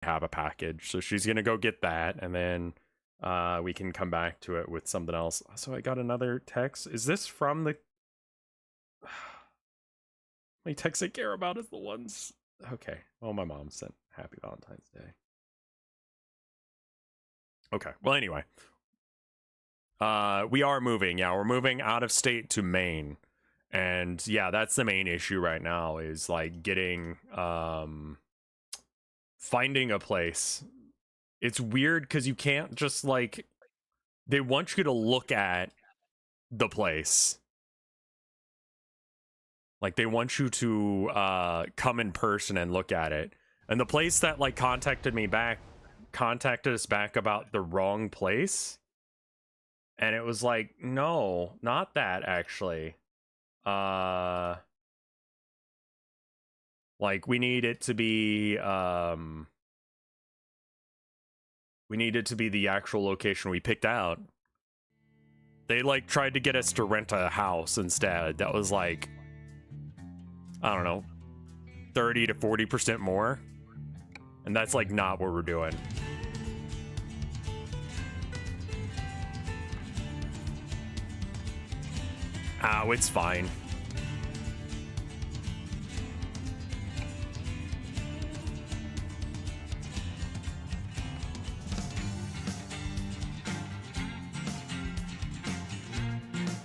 have a package, so she's gonna go get that, and then we can come back to it with something else. So I got another text. Is this from the my texts I care about is the ones. Okay, well, my mom sent Happy Valentine's Day. Okay, well, anyway, we are moving. Yeah, we're moving out of state to Maine, and yeah, that's the main issue right now, is like getting finding a place. It's weird because you can't just like, they want you to look at the place. Like, they want you to come in person and look at it. And the place that like contacted us back about the wrong place. And it was like, no, not that actually. Like, we need it to be the actual location we picked out. They like tried to get us to rent a house instead. That was like, I don't know, 30 to 40% more. And that's like not what we're doing. Oh, it's fine.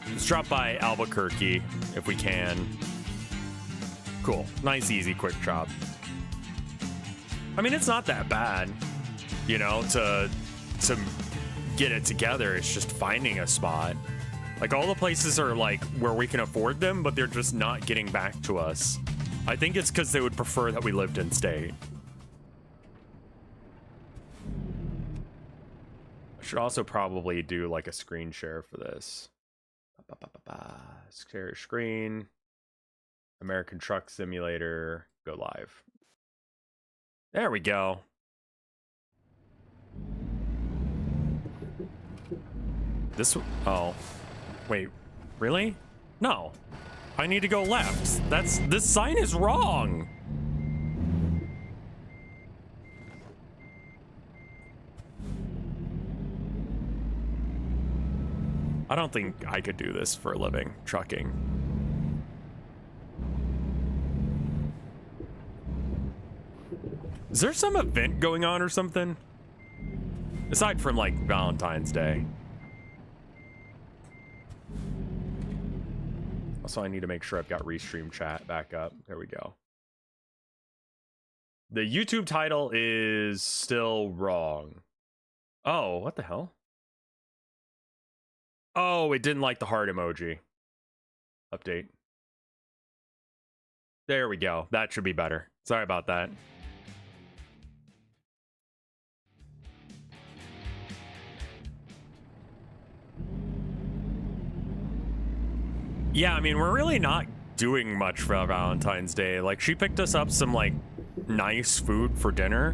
Let's drop by Albuquerque if we can. Cool. Nice, easy, quick job. I mean, it's not that bad, you know, to get it together. It's just finding a spot. Like, all the places are like where we can afford them, but they're just not getting back to us. I think it's because they would prefer that we lived in state. I should also probably do like a screen share for this. Share screen. American Truck Simulator, go live. There we go. This, oh, wait, really? No, I need to go left. This sign is wrong. I don't think I could do this for a living, trucking. Is there some event going on or something? Aside from like Valentine's Day. Also, I need to make sure I've got Restream chat back up. There we go. The YouTube title is still wrong. Oh, what the hell? Oh, it didn't like the heart emoji. Update. There we go. That should be better. Sorry about that. Yeah, I mean, we're really not doing much for Valentine's Day. Like, she picked us up some, like, nice food for dinner.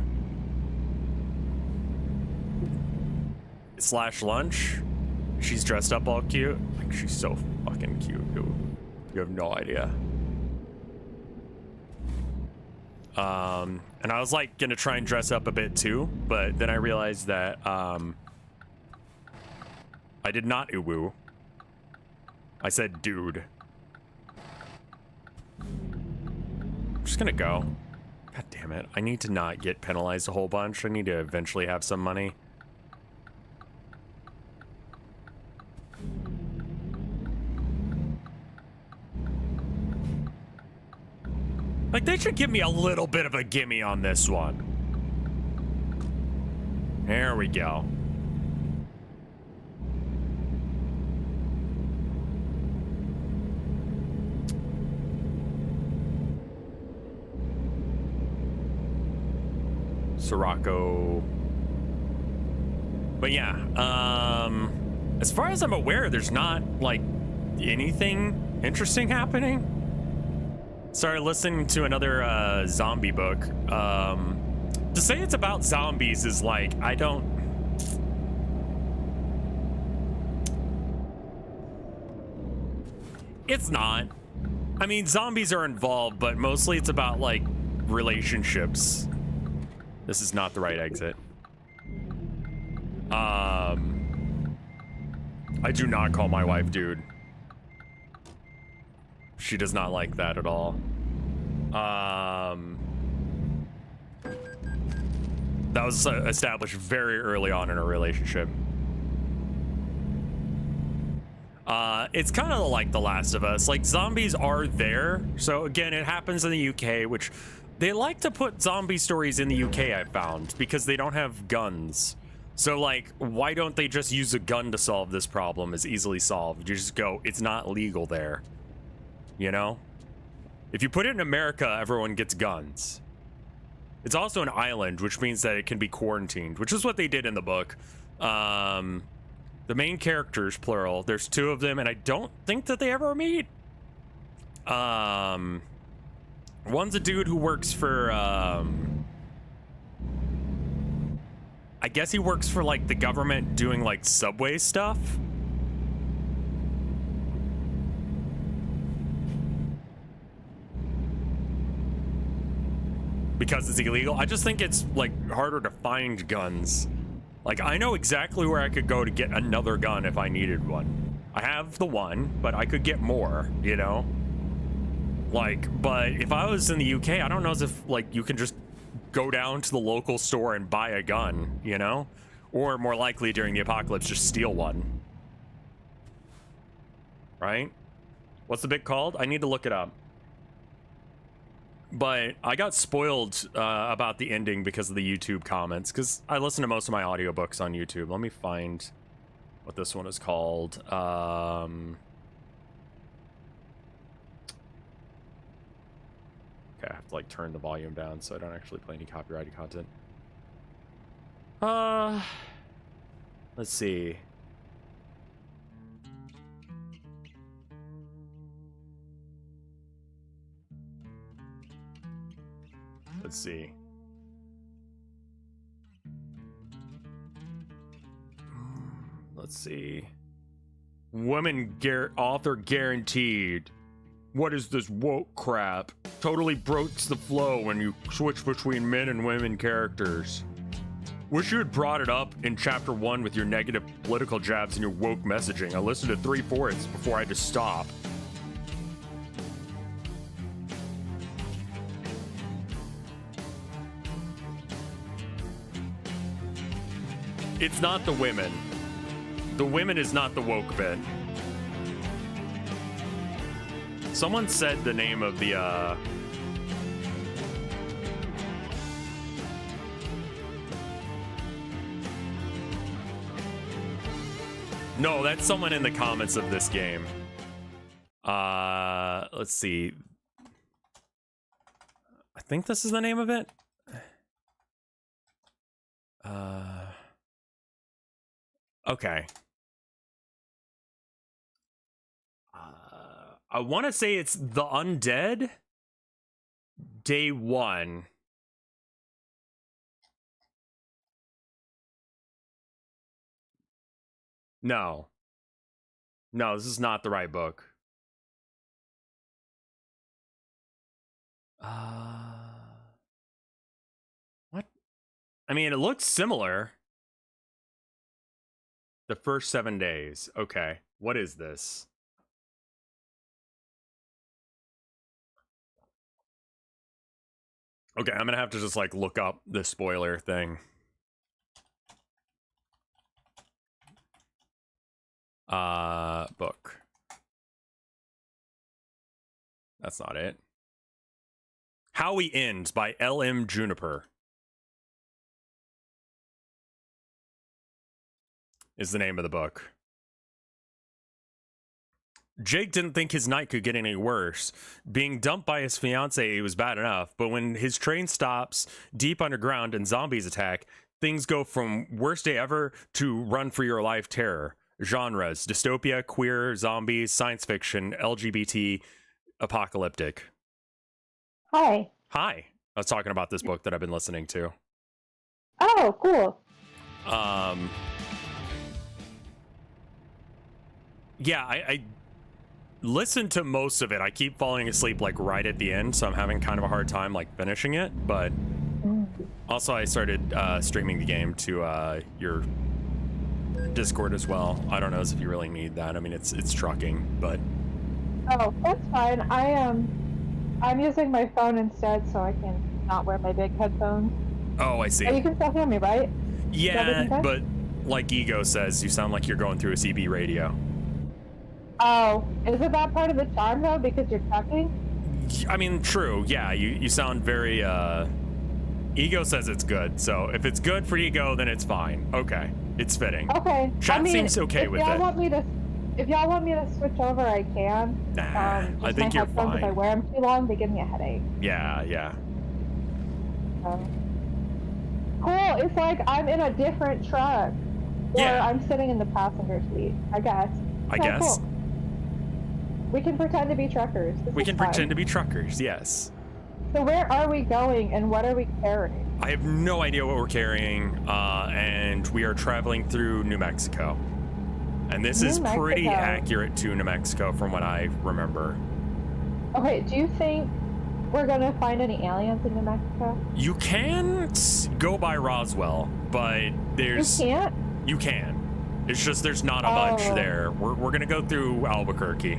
/ lunch. She's dressed up all cute. Like, she's so fucking cute, dude. You have no idea. And I was, like, gonna try and dress up a bit, too. But then I realized that, I did not uwu. I said, dude. I'm just gonna go. God damn it. I need to not get penalized a whole bunch. I need to eventually have some money. Like, they should give me a little bit of a gimme on this one. There we go. Sirocco. But yeah, as far as I'm aware, there's not like anything interesting happening. Started listening to another zombie book. To say it's about zombies is like, I don't. It's not. I mean, zombies are involved, but mostly it's about like relationships. This is not the right exit. I do not call my wife dude. She does not like that at all. That was established very early on in a relationship. It's kind of like The Last of Us. Like, zombies are there. So again, it happens in the UK, which they like to put zombie stories in the UK, I found, because they don't have guns. So, like, why don't they just use a gun to solve this problem? Is easily solved. You just go, it's not legal there. You know? If you put it in America, everyone gets guns. It's also an island, which means that it can be quarantined, which is what they did in the book. The main characters, plural, there's 2 of them, and I don't think that they ever meet. One's a dude who works for, I guess he works for, like, the government doing, like, subway stuff. Because it's illegal. I just think it's, like, harder to find guns. Like, I know exactly where I could go to get another gun if I needed one. I have the one, but I could get more, you know? Like, but if I was in the UK, I don't know as if, like, you can just go down to the local store and buy a gun, you know? Or more likely during the apocalypse, just steal one. Right? What's the bit called? I need to look it up. But I got spoiled about the ending because of the YouTube comments, because I listen to most of my audiobooks on YouTube. Let me find what this one is called. Okay, I have to, like, turn the volume down so I don't actually play any copyrighted content. Let's see. Let's see. Let's see. Woman author guaranteed. What is this woke crap? Totally breaks the flow when you switch between men and women characters. Wish you had brought it up in chapter 1 with your negative political jabs and your woke messaging. I listened to 3/4 before I had to stop. It's not the women. The women is not the woke bit. Someone said the name of the, No, that's someone in the comments of this game. Let's see. I think this is the name of it. Okay. I want to say it's The Undead Day 1. No. No, this is not the right book. What? I mean, it looks similar. The First 7 Days. Okay. What is this? Okay, I'm gonna have to just, like, look up the spoiler thing. Book. That's not it. How We End by L.M. Juniper is the name of the book. Jake didn't think his night could get any worse. Being dumped by his fiancée was bad enough, but when his train stops deep underground and zombies attack, things go from worst day ever to run for your life terror. Genres: dystopia, queer, zombies, science fiction, LGBT, apocalyptic. Hi. Hi. I was talking about this book that I've been listening to. Oh, cool. Yeah, I listened to most of it. I keep falling asleep, like, right at the end, so I'm having kind of a hard time, like, finishing it, but Also, I started streaming the game to your Discord as well. I don't know if you really need that. I mean, it's trucking, but Oh, that's fine. I'm using my phone instead, so I can not wear my big headphones. oh, I see. Oh, you can still hear me, right? Yeah, but like Ego says, you sound like you're going through a CB radio. Oh, isn't that part of the charm though? Because you're trucking? I mean, true. Yeah, you sound very. Ego says it's good, so if it's good for Ego, then it's fine. Okay, it's fitting. Okay. Chat seems okay with it. If y'all want me to switch over, I can. Nah, I think you're fine. If I wear them too long, they give me a headache. Yeah. Cool. It's like I'm in a different truck. Or I'm sitting in the passenger seat, I guess. I guess. Cool. We can pretend to be truckers. We can pretend to be truckers, yes. So where are we going and what are we carrying? I have no idea what we're carrying, and we are traveling through New Mexico. And this is pretty accurate to New Mexico from what I remember. Okay, do you think we're gonna find any aliens in New Mexico? You can go by Roswell, but there's... You can't? You can. It's just there's not a bunch there. We're gonna go through Albuquerque,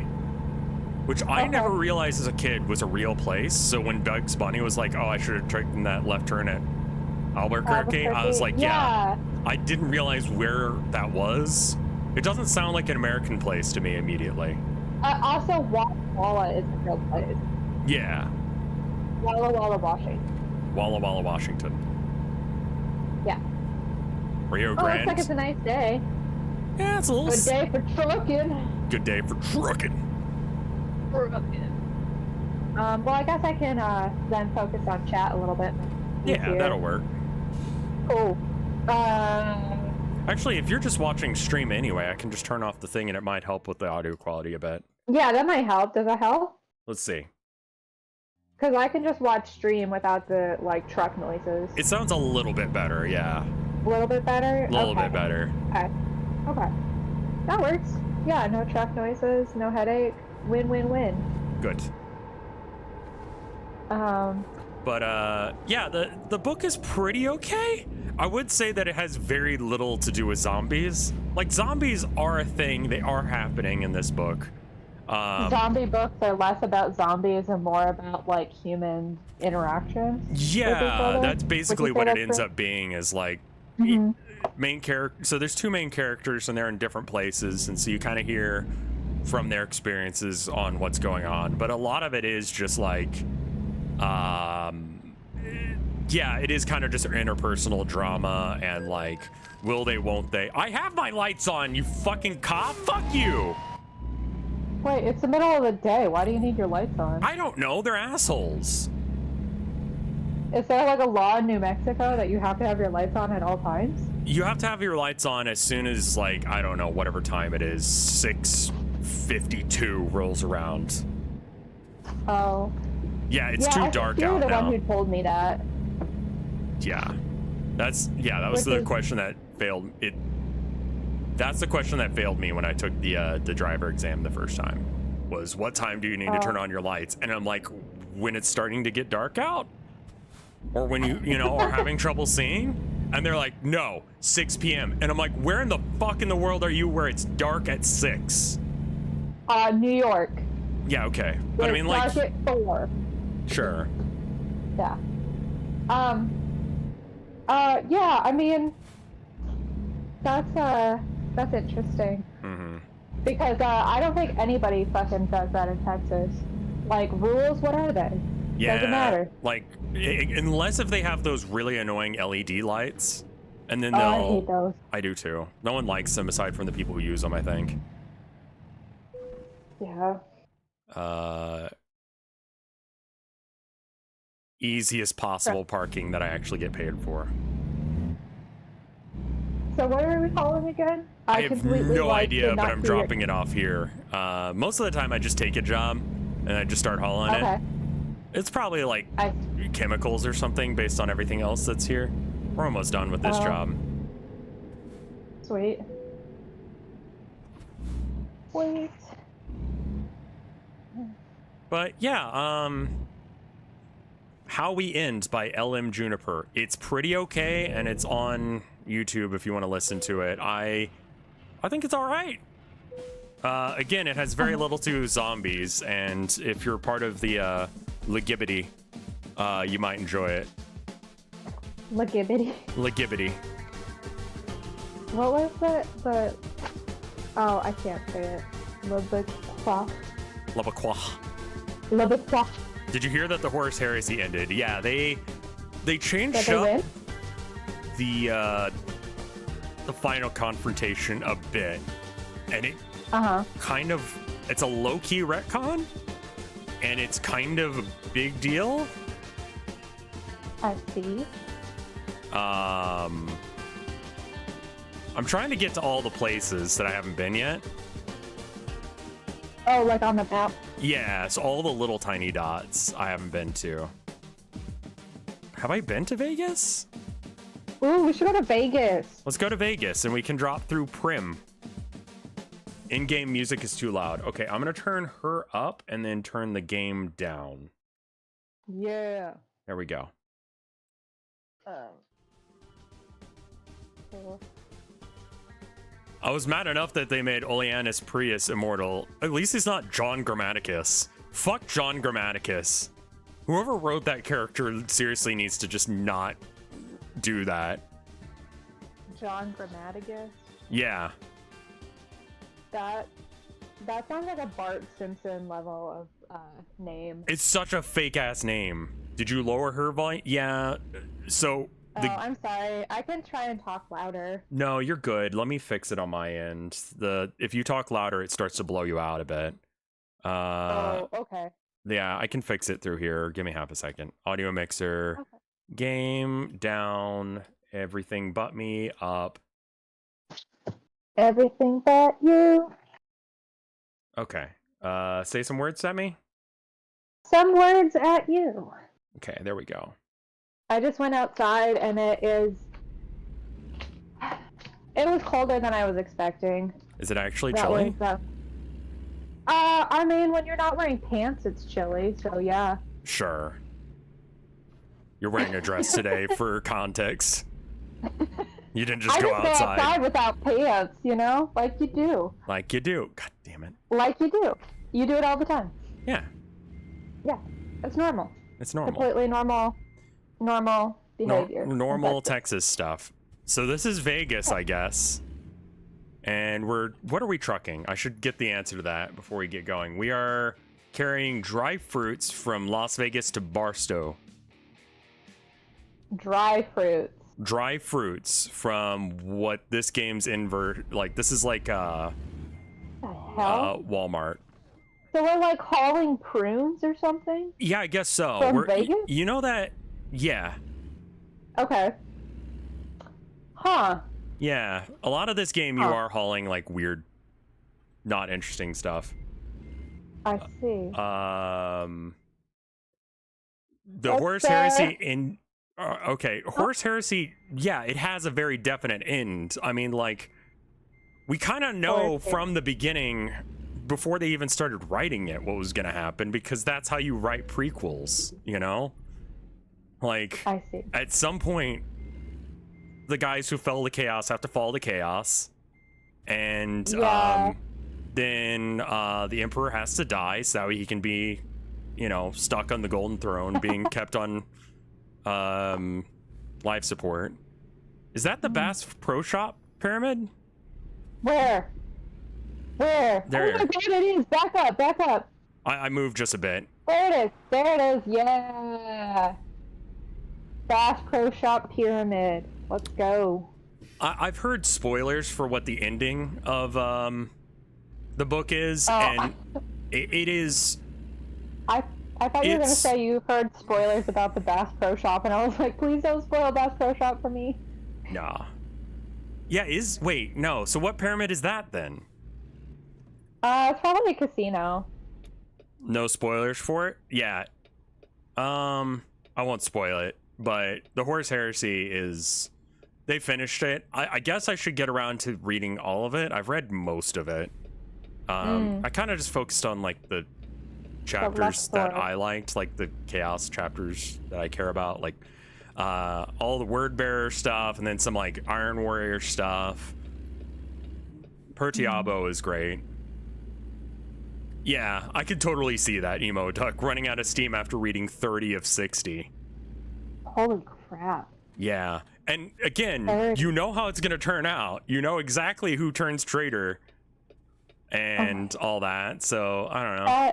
which I never realized as a kid was a real place. So when Bugs Bunny was like, oh, I should have taken that left turn at Albuquerque, I was like, yeah. I didn't realize where that was. It doesn't sound like an American place to me immediately. Also, Walla Walla is a real place. Yeah. Walla Walla, Washington. Walla Walla, Washington. Yeah. Rio Grande. Looks like it's a nice day. Yeah, it's a little... Good day for trucking. Good day for trucking. Well, I guess I can then focus on chat a little bit. Yeah, that'll work. Cool. Actually, if you're just watching stream anyway, I can just turn off the thing and it might help with the audio quality a bit. Yeah, that might help. Does that help? Let's see. Because I can just watch stream without the, like, truck noises. It sounds a little bit better, yeah. A little bit better? A little bit better. Okay. That works. Yeah, no truck noises, no headache. Win, win, win. Good. But, yeah, the book is pretty okay. I would say that it has very little to do with zombies. Like, zombies are a thing. They are happening in this book. Zombie books are less about zombies and more about, like, human interactions. Yeah, that's basically what it ends up being is, like, main character. So there's two main characters and they're in different places. And so you kind of hear from their experiences on what's going on. But a lot of it is just like, yeah, it is kind of just interpersonal drama and like, will they, won't they? I have my lights on, you fucking cop. Fuck you. Wait, it's the middle of the day. Why do you need your lights on? I don't know. They're assholes. Is there like a law in New Mexico that you have to have your lights on at all times? You have to have your lights on as soon as, like, I don't know, whatever time it is, 6:52 rolls around. Oh. Yeah, it's too dark out now. You're the one who told me that. Yeah. That was the question that failed it. That's the question that failed me when I took the driver exam the first time. Was what time do you need to turn on your lights? And I'm like, when it's starting to get dark out? Or when you know, are having trouble seeing? And they're like, no, 6 p.m. And I'm like, where in the fuck in the world are you where it's dark at 6? New York. Yeah, okay. But I mean, like... dark at 4. Sure. Yeah. Yeah, I mean... That's interesting. Because, I don't think anybody fucking does that in Texas. Like, rules, what are they? Yeah, doesn't matter. Like, unless if they have those really annoying LED lights, and then they'll... I hate those. I do too. No one likes them aside from the people who use them, I think. Yeah. Easiest possible parking that I actually get paid for. So what are we calling again? I have no idea, but I'm dropping it off here. Most of the time I just take a job, and I just start hauling it. It's probably like chemicals or something based on everything else that's here. We're almost done with this job. Sweet. Sweet. But yeah, How We End by LM Juniper. It's pretty okay, and it's on YouTube if you want to listen to it. I think it's all right. Again, it has very little to do with zombies, and if you're part of the Legibbity, you might enjoy it. Legibbity. Legibbity. What was the? Oh, I can't say it. Lebequois. Lebequois. Lebequois. Did you hear that the Horus Heresy ended? Yeah, they changed Did they up win? the final confrontation a bit, and it kind of, it's a low-key retcon, and it's kind of a big deal. I see. I'm trying to get to all the places that I haven't been yet. Oh, like on the map? Yeah, it's all the little tiny dots I haven't been to. Have I been to Vegas? Ooh, we should go to Vegas. Let's go to Vegas, and we can drop through Prim. In-game music is too loud. Okay, I'm gonna turn her up and then turn the game down. Yeah. There we go. Cool. I was mad enough that they made Oleanus Prius immortal. At least he's not John Grammaticus. Fuck John Grammaticus. Whoever wrote that character seriously needs to just not do that. John Grammaticus? Yeah. That sounds like a Bart Simpson level of name. It's such a fake ass name. Did you lower her volume? Yeah. So I'm sorry. I can try and talk louder. No, you're good. Let me fix it on my end. If you talk louder, it starts to blow you out a bit. Oh, okay. Yeah, I can fix it through here. Give me half a second. Audio mixer. Okay. Game down. Everything but me up. Everything but you. Okay. Say some words at me. Some words at you. Okay, there we go. I just went outside and it was colder than I was expecting. Is it actually chilly? I mean, when you're not wearing pants, it's chilly, so yeah. Sure. You're wearing a dress today for context. You didn't just go outside. I just go outside without pants, you know? Like you do. Like you do. God damn it. Like you do. You do it all the time. Yeah. Yeah. It's normal. It's normal. Completely normal behavior. Normal Texas stuff. So this is Vegas, I guess. And what are we trucking? I should get the answer to that before we get going. We are carrying dry fruits from Las Vegas to Barstow. Dry fruits. Dry fruits from what this game's this is like The hell? Walmart. So we're like hauling prunes or something? Yeah, I guess so. From Vegas? You know that? Yeah. Okay. Huh. Yeah. A lot of this game, you are hauling like weird, not interesting stuff. I see. The Horus Heresy in. Okay, Horus Heresy. Yeah, it has a very definite end. I mean, like, we kind of know from the beginning, before they even started writing it, what was going to happen, because that's how you write prequels, you know? Like, I see. At some point, the guys who fell to chaos have to fall to chaos, and then the Emperor has to die so that he can be, you know, stuck on the Golden Throne, being kept on life support. Is that the Bass Pro Shop pyramid? Where? There. Oh my god, it is. Back up. I moved just a bit. There it is. Yeah. Bass Pro Shop pyramid. Let's go. I've heard spoilers for what the ending of the book is, and it is. I thought you were going to say you've heard spoilers about the Bass Pro Shop, and I was like, please don't spoil Bass Pro Shop for me. Nah. Yeah, wait, no. So what pyramid is that then? It's probably a casino. No spoilers for it? Yeah. I won't spoil it, but the Horus Heresy is... They finished it. I guess I should get around to reading all of it. I've read most of it. I kind of just focused on, like, the chapters that I liked, like the chaos chapters that I care about, like all the word bearer stuff, and then some like Iron Warrior stuff. Pertiabo is great. Yeah, I could totally see that emo duck running out of steam after reading 30 of 60. Holy crap. Yeah, and again, you know how it's gonna turn out. You know exactly who turns traitor and all that, so I don't know.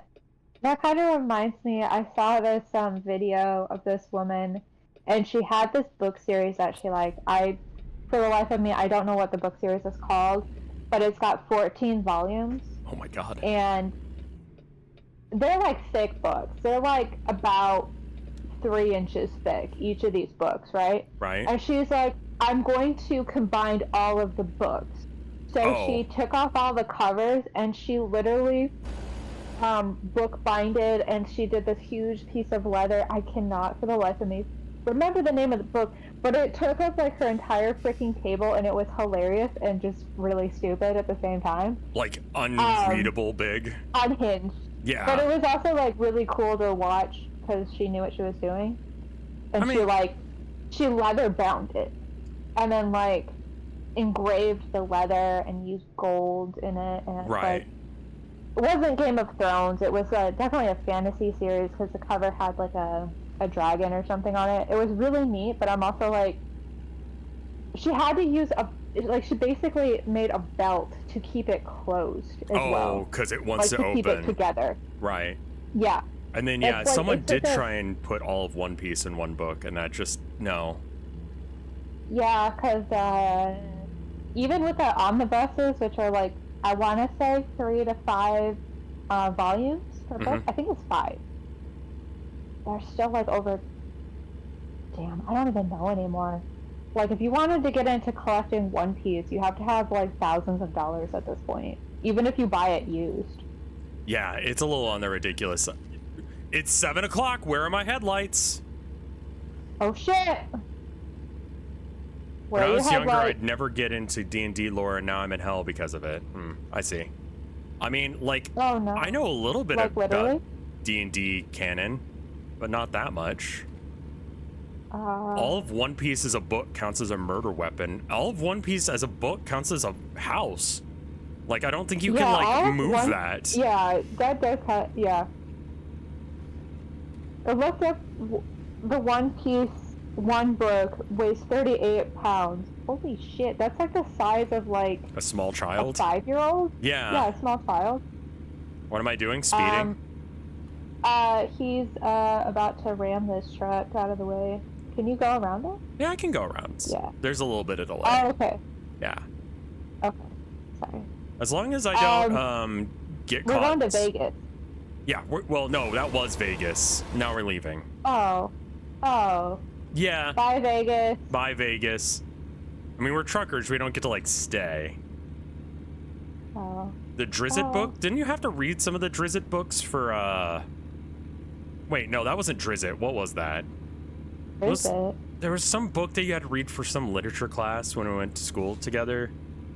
That kind of reminds me, I saw this video of this woman, and she had this book series that she liked. For the life of me, I don't know what the book series is called, but it's got 14 volumes. Oh my god. And they're like thick books. They're like about 3 inches thick, each of these books, right? Right. And she's like, I'm going to combine all of the books. So she took off all the covers, and she literally book binded, and she did this huge piece of leather. I cannot for the life of me remember the name of the book, but it took up like her entire freaking table, and it was hilarious and just really stupid at the same time. Like unreadable big. Unhinged. Yeah. But it was also like really cool to watch because she knew what she was doing. And she leather bound it. And then like engraved the leather and used gold in it. And it's right. Like, it wasn't Game of Thrones. It was definitely a fantasy series because the cover had like a dragon or something on it. It was really neat, but I'm also like, she had to use she basically made a belt to keep it closed as well. Oh, because it wants to open. Keep it together. Right. Yeah. And then, yeah, someone did try and put all of One Piece in one book, and that just, no. Yeah, because even with the omnibuses, which are like, I want to say 3 to 5 volumes per book. I think it's 5. They're still like over... Damn, I don't even know anymore. Like, if you wanted to get into collecting One Piece, you have to have like thousands of dollars at this point, even if you buy it used. Yeah, it's a little on the ridiculous side. It's 7 o'clock. Where are my headlights? Oh shit! When I was younger, I'd never get into D&D lore, and now I'm in hell because of it. I see. I mean, like, I know a little bit about D&D canon, but not that much. All of One Piece as a book counts as a murder weapon. All of One Piece as a book counts as a house. Like, I don't think you can, like, move that. Yeah, that does count, yeah. I looked up the One Piece, one book weighs 38 pounds. Holy shit, that's like the size of, like... A small child? A 5-year-old? Yeah. Yeah, a small child. What am I doing? Speeding? He's about to ram this truck out of the way. Can you go around it? Yeah, I can go around. Yeah. There's a little bit of delay. Oh, okay. Yeah. Okay. Sorry. As long as I don't get caught. We're going to Vegas. Yeah, well, no, that was Vegas. Now we're leaving. Oh. Yeah. Bye, Vegas. Bye, Vegas. I mean, we're truckers. We don't get to, like, stay. Oh. The Drizzt book? Didn't you have to read some of the Drizzt books for, Wait, no, that wasn't Drizzt. What was that? There was some book that you had to read for some literature class when we went to school together.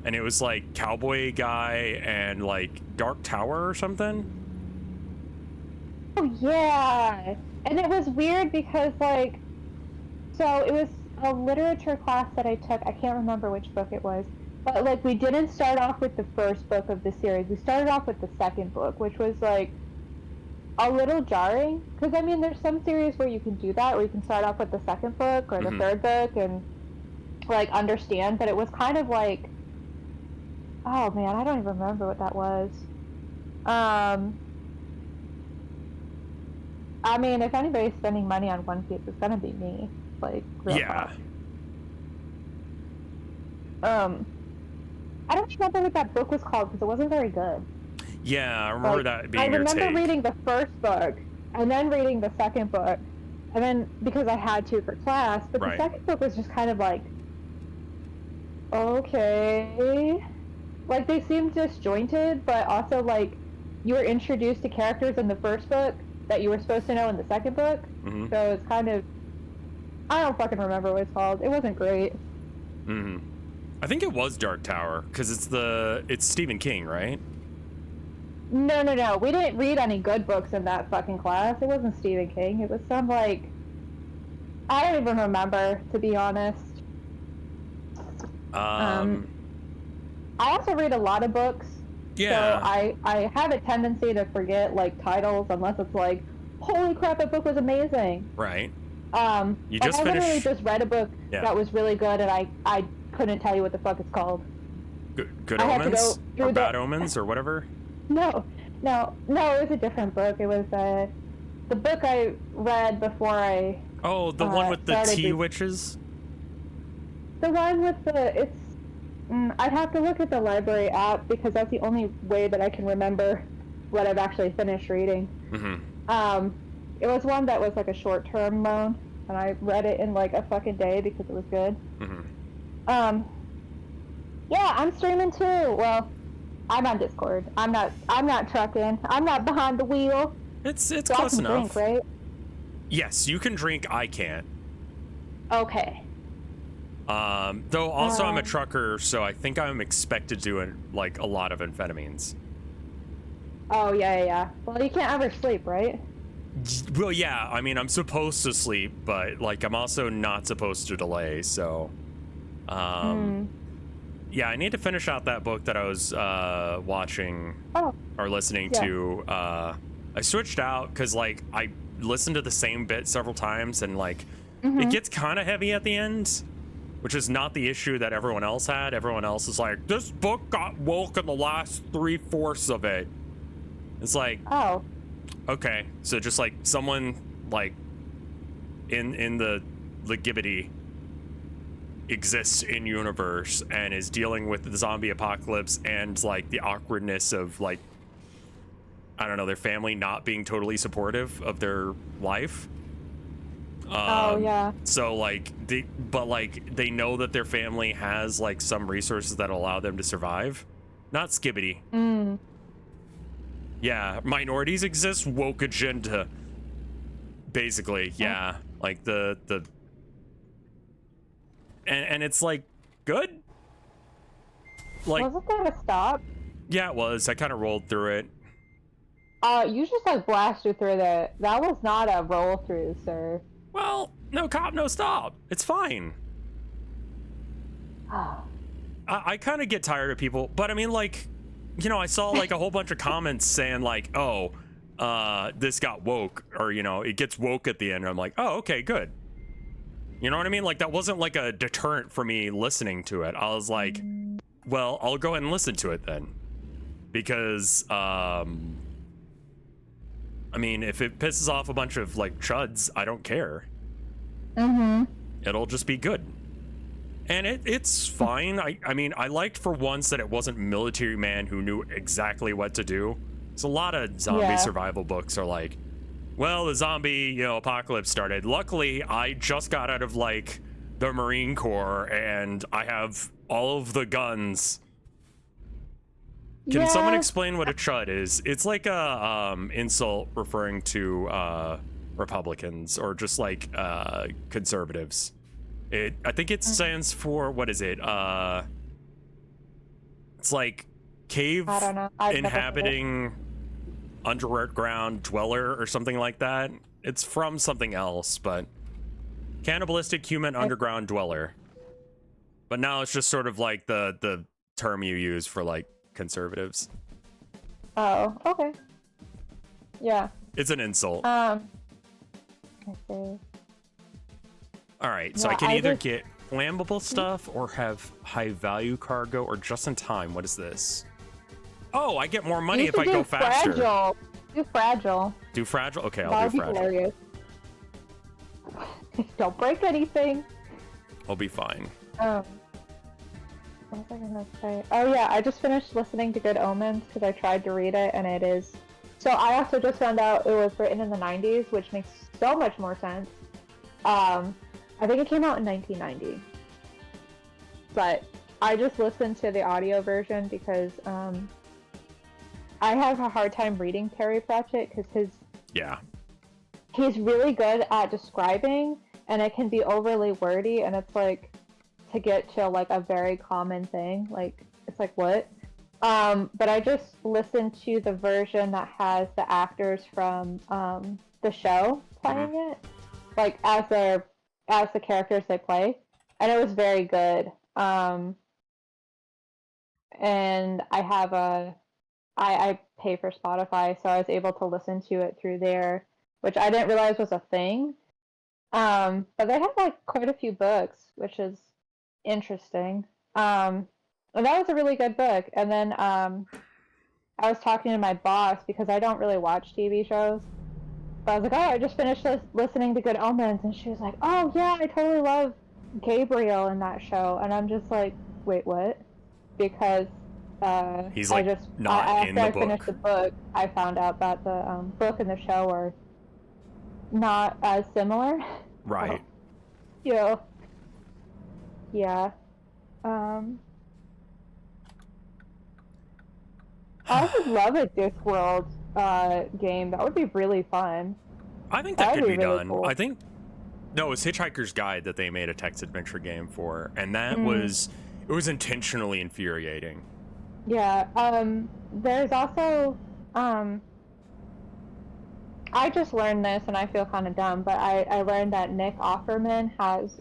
And it was, like, Cowboy Guy and, like, Dark Tower or something? Oh, yeah. And it was weird because, like... So, it was a literature class that I took. I can't remember which book it was. But, like, we didn't start off with the first book of the series. We started off with the second book, which was, like, a little jarring. Because, I mean, there's some series where you can do that, where you can start off with the second book or the third book and, like, understand. But it was kind of like... Oh, man, I don't even remember what that was. I mean, if anybody's spending money on One Piece, it's gonna be me. Like, real talk. I don't remember what that book was called because it wasn't very good. Yeah, I remember that being your take. I remember reading the first book and then reading the second book, and then because I had to for class, but the second book was just kind of like, okay, like they seemed disjointed, but also like you were introduced to characters in the first book that you were supposed to know in the second book, so it's kind of, I don't fucking remember what it's called. It wasn't great. I think it was Dark Tower because it's Stephen King, right? No. We didn't read any good books in that fucking class. It wasn't Stephen King. It was some, like... I don't even remember, to be honest. I also read a lot of books. Yeah. So I have a tendency to forget, like, titles unless it's like, holy crap, that book was amazing. Right. You I just literally finished... just read a book that was really good, and I couldn't tell you what the fuck it's called. Good Omens? Or Bad Omens, or whatever? No, it was a different book. It was the book I read before I... Oh, the one with the tea witches? The one with the... I'd have to look at the library app, because that's the only way that I can remember what I've actually finished reading. Mm-hmm. It was one that was like a short-term loan, and I read it in like a fucking day because it was good. Mm-hmm. Yeah, I'm streaming too. Well, I'm on Discord. I'm not trucking. I'm not behind the wheel. It's so close I can enough. Drink, right? Yes, you can drink. I can't. Okay. Though also I'm a trucker, so I think I'm expected to do like a lot of amphetamines. Oh yeah. Well, you can't ever sleep, right? Well, yeah. I mean, I'm supposed to sleep, but like I'm also not supposed to delay. So, yeah, I need to finish out that book that I was watching or listening to. I switched out because like I listened to the same bit several times, and like it gets kind of heavy at the end, which is not the issue that everyone else had. Everyone else is like, this book got woke in the last 3/4 of it. It's like, oh, okay. So just like someone like in the gibbity exists in universe and is dealing with the zombie apocalypse and like the awkwardness of like, I don't know, their family not being totally supportive of their life. Oh yeah. So like they know that their family has like some resources that allow them to survive. Not skibbity. Yeah, minorities exist, woke agenda. Basically, yeah. Like the and it's like good. Like, wasn't that a stop? Yeah, it was. I kind of rolled through it. You just like blasted through that. That was not a roll through, sir. Well, no cop, no stop. It's fine. I kind of get tired of people, but I mean, like, you know, I saw like a whole bunch of comments saying like, oh, this got woke, or, you know, it gets woke at the end. And I'm like, oh, okay, good. You know what I mean? Like, that wasn't like a deterrent for me listening to it. I was like, well, I'll go ahead and listen to it then. Because, I mean, if it pisses off a bunch of like chuds, I don't care. It'll just be good. And it's fine. I mean, I liked for once that it wasn't Military Man who knew exactly what to do. There's a lot of zombie survival books are like, well, the zombie, you know, apocalypse started. Luckily, I just got out of like the Marine Corps and I have all of the guns. Can someone explain what a chud is? It's like a insult referring to Republicans or just like conservatives. I think it stands for, what is it? It's like cave inhabiting underground dweller or something like that. It's from something else, but cannibalistic human underground dweller. But now it's just sort of like the term you use for like conservatives. Oh, okay. Yeah. It's an insult. I see. All right, so I can either get flammable stuff or have high value cargo or just in time. What is this? Oh, I get more money if I go faster. Fragile. Do fragile. Do fragile? Okay, I'll do fragile. Hilarious. Don't break anything. I'll be fine. What was I gonna say? Oh yeah, I just finished listening to Good Omens because I tried to read it and it is. So I also just found out it was written in the 90s, which makes so much more sense. I think it came out in 1990. But I just listened to the audio version because I have a hard time reading Terry Pratchett because he's really good at describing, and it can be overly wordy, and it's like to get to like a very common thing, like it's like what? But I just listened to the version that has the actors from the show playing it, like as the characters they play, and it was very good. And I pay for Spotify, so I was able to listen to it through there, which I didn't realize was a thing. But they have like quite a few books, which is interesting. And that was a really good book. And then I was talking to my boss because I don't really watch TV shows. But I was like, oh, I just finished listening to Good Omens. And she was like, oh, yeah, I totally love Gabriel in that show. And I'm just like, wait, what? Because he's like after in the I book. finished the book, I found out that the book and the show are not as similar. Right. Yeah. I would love a Discworld game. That would be really fun. I think that could be really done. cool. I think no, it was Hitchhiker's Guide that they made a text adventure game for, and that was intentionally infuriating. Yeah. There's also I just learned this, and I feel kind of dumb, but I learned that Nick Offerman has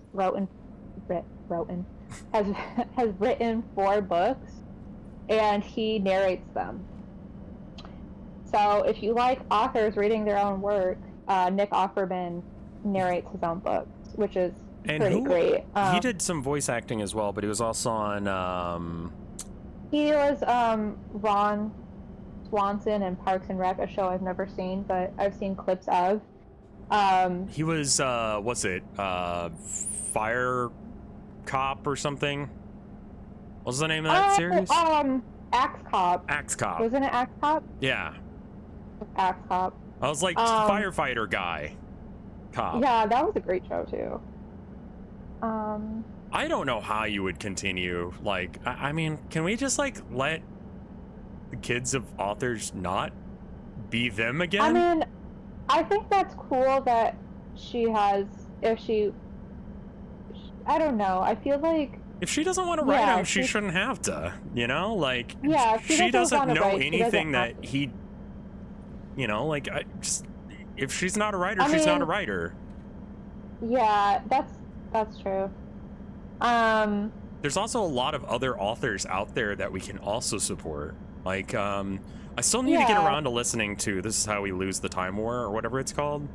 written 4 books, and he narrates them. So if you like authors reading their own work, Nick Offerman narrates his own books, which is pretty great. He did some voice acting as well, but he was also on. He was Ron Swanson in Parks and Rec, a show I've never seen, but I've seen clips of. He was what's it? Fire Cop or something. What's the name of that series? Axe Cop. Axe Cop. Wasn't it Axe Cop? Yeah. Axe Cop. I was like firefighter guy. Cop. Yeah, that was a great show too. I don't know how you would continue. Like, I mean, can we just like let the kids of authors not be them again? I mean, I think that's cool that she has. I don't know. I feel like if she doesn't want to write him, she shouldn't have to. You know, like she doesn't know anything that he. You know, like if she's not a writer, she's not a writer. Yeah, that's true. There's also a lot of other authors out there that we can also support. Like, I still need to get around to listening to This Is How We Lose the Time War or whatever it's called.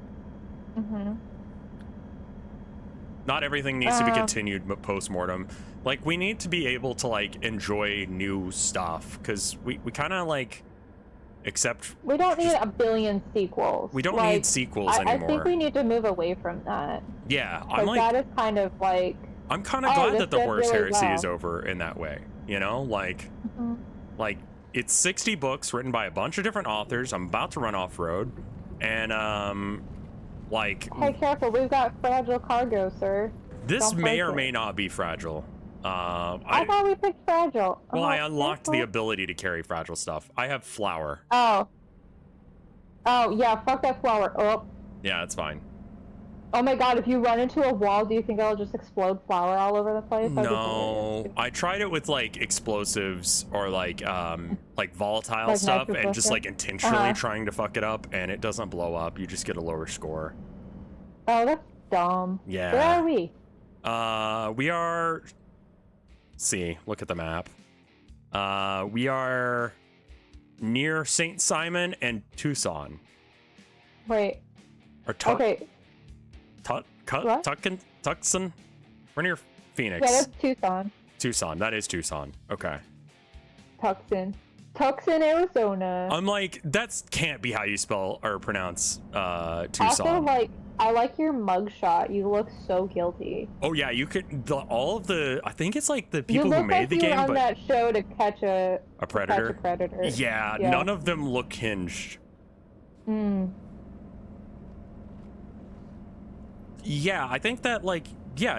Not everything needs to be continued post-mortem. Like, we need to be able to, like, enjoy new stuff, because we kind of, like, accept... We don't need a billion sequels. We don't need sequels anymore. I think we need to move away from that. Yeah, I'm like... that is kind of, like... I'm kind of glad that the Horse Heresy is over in that way, you know? Like, like, it's 60 books written by a bunch of different authors. I'm about to run off-road, and, like... Hey, careful, we've got fragile cargo, sir. This may or may not be fragile. I thought we picked fragile. Well, I unlocked the ability to carry fragile stuff. I have flour. Oh, yeah, fuck that flour. Oh. Yeah, it's fine. Oh my god, if you run into a wall, do you think it'll just explode flour all over the place? No, I tried it with like explosives or like volatile stuff and just like intentionally trying to fuck it up, and it doesn't blow up. You just get a lower score. Oh, that's dumb. Yeah. Where are we? We are... See, look at the map. We are near St. Simon and Tucson. Wait. Or okay. Tucson? We're near Phoenix. Yeah, that's Tucson. Tucson, that is Tucson. Okay. Tucson, Arizona. I'm like, that can't be how you spell or pronounce Tucson. Also, like, I like your mugshot. You look so guilty. Oh yeah, you could. I think it's like the people who made the game. You look like you were on but that show to catch a predator. Catch a predator. Yeah, none of them look hinged. Yeah, I think that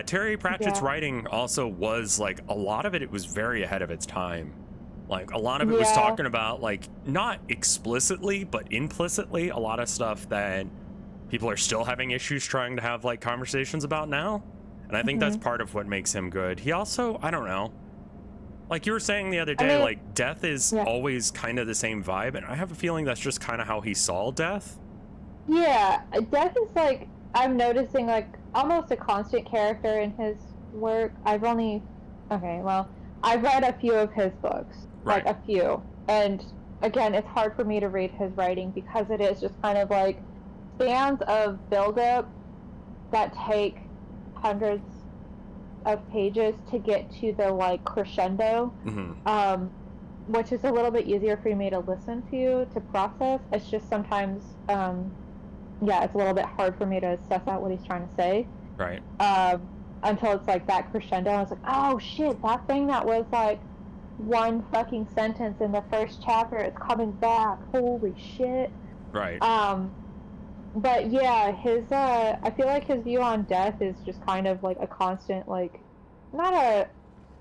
Terry Pratchett's writing also was like a lot of it. It was very ahead of its time. Like a lot of it was talking about like not explicitly but implicitly a lot of stuff that people are still having issues trying to have like conversations about now. And I think that's part of what makes him good. He also, I don't know, Like you were saying the other day, like death is always kind of the same vibe, and I have a feeling that's just kind of how he saw death. Yeah, death is like, I'm noticing like almost a constant character in his work. I've read a few of his books, like a few, and again, it's hard for me to read his writing because it is just kind of like spans of buildup that take hundreds of pages to get to the like crescendo, which is a little bit easier for me to listen to process. It's just sometimes it's a little bit hard for me to suss out what he's trying to say, right? Until it's like that crescendo, I was like, oh shit, that thing that was like one fucking sentence in the first chapter, it's coming back, holy shit. Right. But yeah, his I feel like his view on death is just kind of like a constant, like,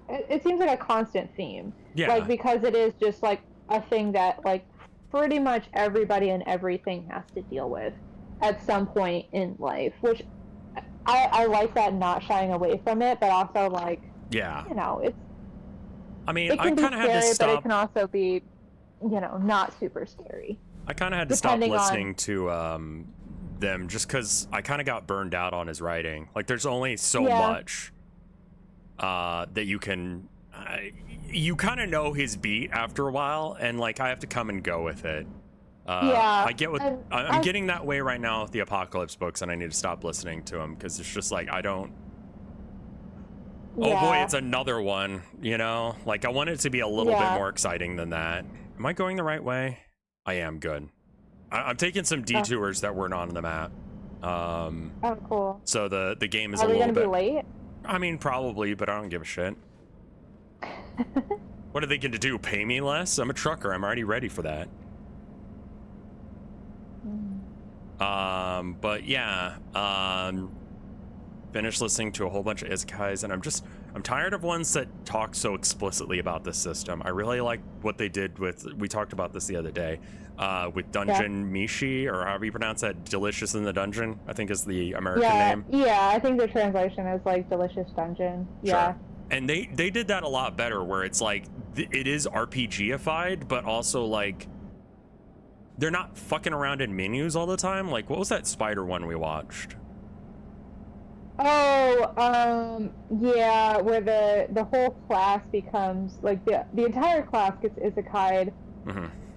it seems like a constant theme. Yeah. Like, because it is just like a thing that like pretty much everybody and everything has to deal with at some point in life, which I like that, not shying away from it, but also like, you know, it's, I mean, it can I kind of had to stop, but it can also be, you know, not super scary. I kind of had to stop listening to them just because I kind of got burned out on his writing. Like, there's only so much that you can, you kind of know his beat after a while, and like I have to come and go with it. I get what I'm getting that way right now with the Apocalypse books, and I need to stop listening to them because it's just like I don't. Oh boy, it's another one, you know? Like, I want it to be a little bit more exciting than that. Am I going the right way? I am. Good. I'm taking some detours that weren't on the map. Oh, cool. So the game is a little bit... Are we bit... gonna be late? I mean, probably, but I don't give a shit. What are they going to do? Pay me less? I'm a trucker. I'm already ready for that. But yeah, finished listening to a whole bunch of isekais, and I'm tired of ones that talk so explicitly about the system. I really like what they did with, we talked about this the other day, with Dungeon Mishi, or however you pronounce that, Delicious in the Dungeon, I think is the American name. Yeah, I think the translation is like Delicious Dungeon. Yeah. Sure. And they did that a lot better, where it's like, it is RPG-ified, but also like, they're not fucking around in menus all the time. Like, what was that spider one we watched? Oh, yeah, where the whole class becomes, like, the entire class gets isekai'd,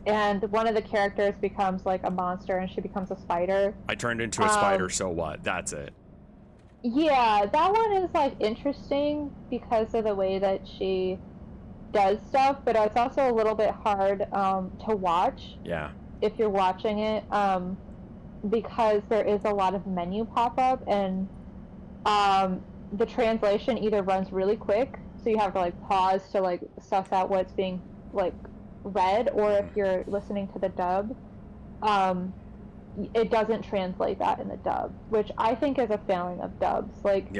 and one of the characters becomes, like, a monster, and she becomes a spider. I turned into a spider, so what? That's it. Yeah, that one is, like, interesting because of the way that she does stuff, but it's also a little bit hard, to watch. Yeah. If you're watching it, because there is a lot of menu pop-up, and the translation either runs really quick, so you have to like pause to like suss out what's being like read, or if you're listening to the dub, it doesn't translate that in the dub, which I think is a failing of dubs. Like,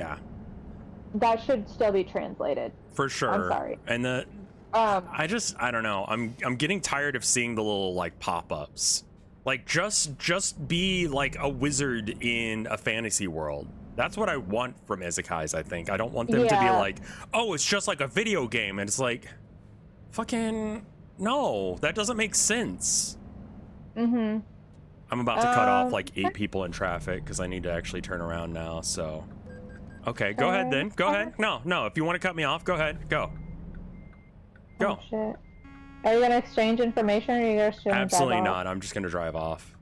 that should still be translated. For sure. I'm sorry. And the I don't know. I'm getting tired of seeing the little like pop-ups. Like, just be like a wizard in a fantasy world. That's what I want from isekais, I think. I don't want them to be like, oh, it's just like a video game, and it's like, fucking no, that doesn't make sense. I'm about to cut off like 8 people in traffic because I need to actually turn around now. So, okay, go ahead then. Go ahead. No, if you want to cut me off, go ahead. Go. Oh, shit. Are you gonna exchange information, or are you gonna exchange? Absolutely not. I'm just gonna drive off.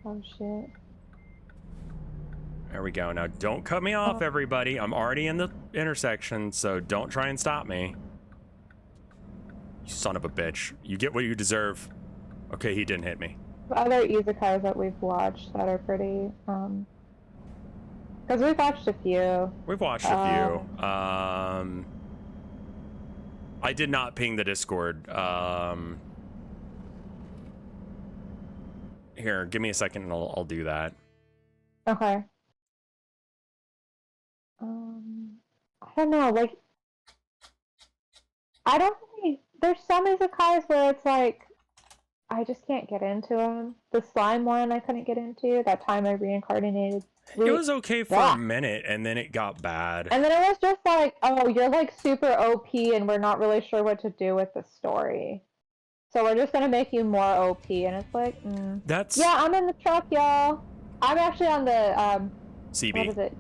Oh shit. There we go. Now don't cut me off, everybody. I'm already in the intersection, so don't try and stop me. You son of a bitch. You get what you deserve. Okay, he didn't hit me. Other isekais that we've watched that are pretty, because we've watched a few. We've watched a few. I did not ping the Discord. Here, give me a second and I'll do that. Okay. I don't know, like, I don't really, there's some isekais where it's like, I just can't get into them. The slime one I couldn't get into. That time I reincarnated It was okay for a minute, and then it got bad. And then it was just like, oh, you're like super OP, and we're not really sure what to do with the story. So we're just gonna make you more OP, and it's like, That's... Yeah, I'm in the truck, y'all. I'm actually on the, CB. What is it?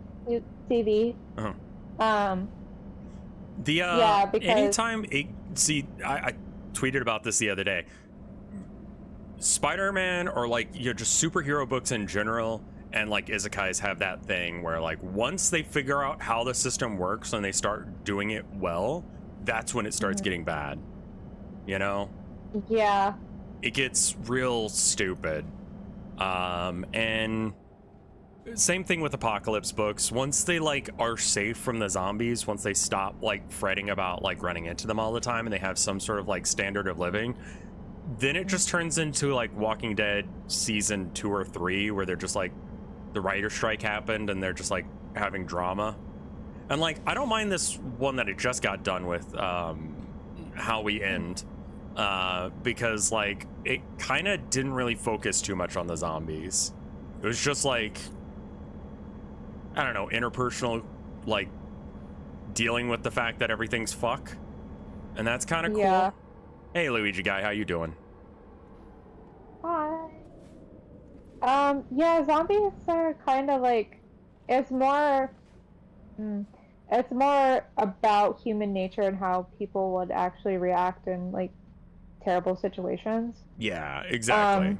CV. Uh-huh. Yeah, because... Anytime I tweeted about this the other day. Spider-Man, or like, just superhero books in general, and like isekais have that thing where like once they figure out how the system works and they start doing it well, that's when it starts getting bad. You know? Yeah. It gets real stupid. And same thing with Apocalypse books. Once they like are safe from the zombies, once they stop like fretting about like running into them all the time and they have some sort of like standard of living, then it just turns into like Walking Dead season 2 or 3, where they're just like, the writer strike happened and they're just like having drama. And like, I don't mind this one that it just got done with, How We End, because like it kind of didn't really focus too much on the zombies. It was just like, I don't know, interpersonal, like dealing with the fact that everything's fuck, and that's kind of cool. Yeah. Hey, Luigi guy, how you doing? Hi. Yeah, zombies are kind of like, it's more about human nature and how people would actually react in like terrible situations. Yeah, exactly.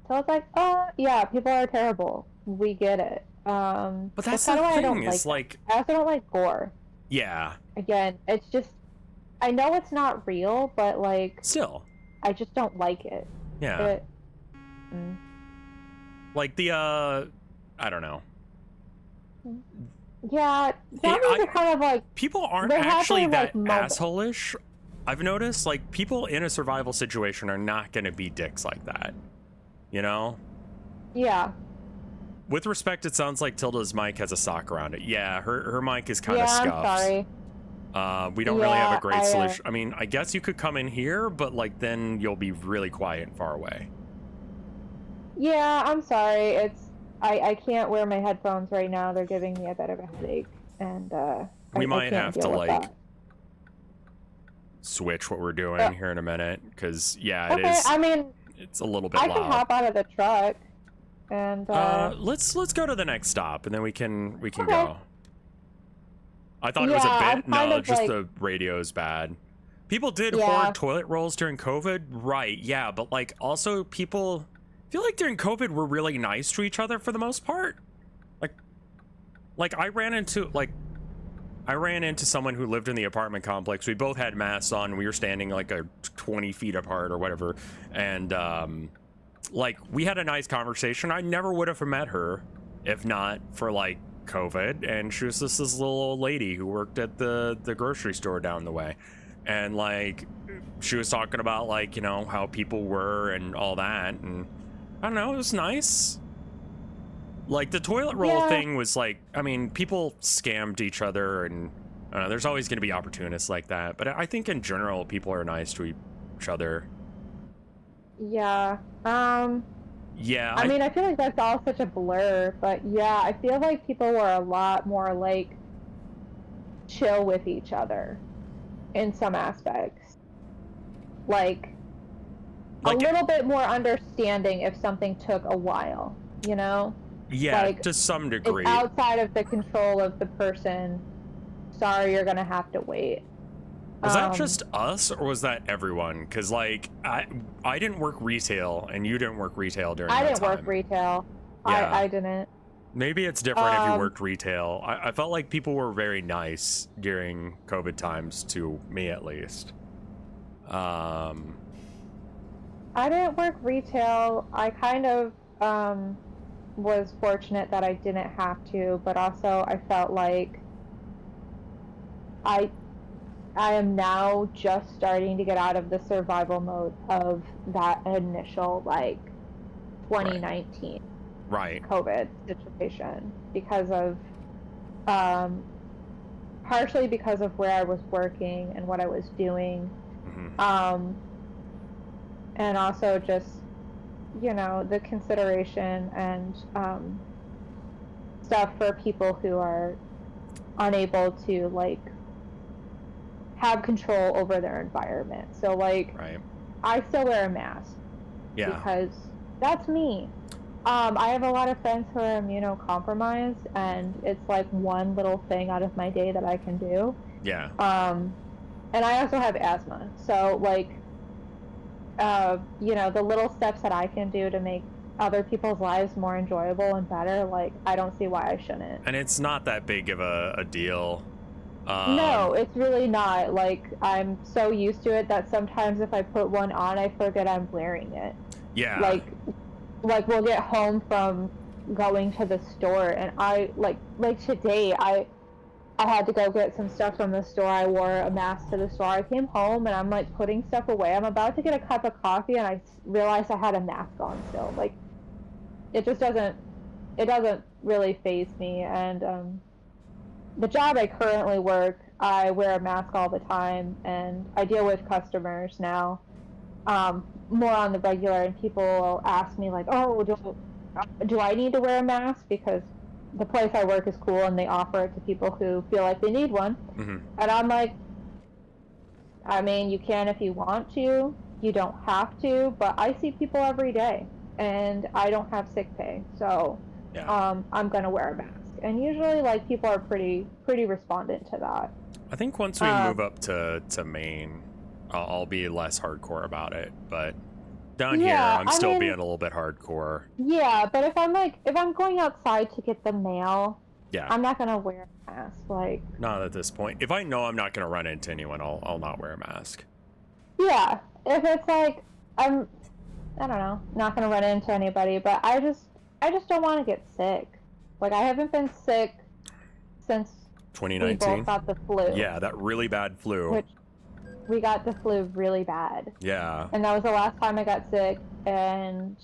So it's like, oh yeah, people are terrible. We get it. But that's the kind of why I thing. don't It's like I also don't like gore. Yeah. Again, it's just, I know it's not real, but like, Still, I just don't like it. yeah. Like the I don't know. Yeah, zombies are kind of like, people aren't actually that asshole-ish. I've noticed like people in a survival situation are not going to be dicks like that. You know? Yeah. With respect, it sounds like Tilda's mic has a sock around it. Yeah, her mic is kind of scuffed. I'm sorry. We don't really have a great solution. I mean, I guess you could come in here, but like then you'll be really quiet and far away. Yeah, I'm sorry. I can't wear my headphones right now. They're giving me a bit of a headache, and we might have to like that. switch what we're doing here in a minute, because yeah, it is. I mean, it's a little bit loud. I can hop out of the truck, and let's go to the next stop, and then we can go. I thought it was a bit. No, just like, the radio's bad. People did hoard toilet rolls during COVID, right? Yeah, but like also people. I feel like during COVID we're really nice to each other for the most part. Like I ran into someone who lived in the apartment complex. We both had masks on. We were standing like 20 feet apart or whatever, and like we had a nice conversation. I never would have met her if not for like COVID, and she was just this little old lady who worked at the grocery store down the way, and like she was talking about like, you know, how people were and all that, and I don't know, it was nice. Like the toilet roll thing was like, I mean, people scammed each other, and I don't know, there's always going to be opportunists like that, but I think in general people are nice to each other. Yeah. Yeah. I mean, I feel like that's all such a blur, but yeah, I feel like people were a lot more like chill with each other in some aspects. Like a little bit more understanding if something took a while, you know? Yeah, like, to some degree. It's outside of the control of the person. Sorry, you're gonna have to wait. Was that just us, or was that everyone? Because like I didn't work retail, and you didn't work retail during that time. I didn't work retail. Yeah. I didn't. Maybe it's different if you worked retail. I felt like people were very nice during COVID times, to me at least. I didn't work retail. I kind of was fortunate that I didn't have to, but also I felt like I am now just starting to get out of the survival mode of that initial like 2019 COVID situation, because of partially because of where I was working and what I was doing, and also just, you know, the consideration and stuff for people who are unable to like have control over their environment. So like, Right. I still wear a mask. Yeah. Because that's me. I have a lot of friends who are immunocompromised, and it's like one little thing out of my day that I can do. Yeah. And I also have asthma, so like, the little steps that I can do to make other people's lives more enjoyable and better, like, I don't see why I shouldn't. And it's not that big of a deal. No, it's really not. Like, I'm so used to it that sometimes if I put one on, I forget I'm wearing it. Yeah. Like we'll get home from going to the store, and I like today I had to go get some stuff from the store. I wore a mask to the store. I came home and I'm like putting stuff away. I'm about to get a cup of coffee and I realized I had a mask on still. Like, it just doesn't really faze me. And the job I currently work, I wear a mask all the time, and I deal with customers now more on the regular, and people will ask me like, oh, do I need to wear a mask? Because the place I work is cool and they offer it to people who feel like they need one. Mm-hmm. And I'm like, I mean, you can if you want to, you don't have to, but I see people every day and I don't have sick pay, so yeah. I'm gonna wear a mask. And usually like people are pretty respondent to that. I think once we move up to Maine, I'll be less hardcore about it, but down here I'm still being a little bit hardcore. Yeah, but if I'm going outside to get the mail, yeah, I'm not gonna wear a mask. Like, not at this point. If I know I'm not gonna run into anyone, I'll not wear a mask. Yeah, if it's like I don't know, not gonna run into anybody, but I just don't want to get sick. Like, I haven't been sick since 2019. we both got the flu. Yeah, that really bad flu. Which we got the flu really bad. Yeah. And that was the last time I got sick, and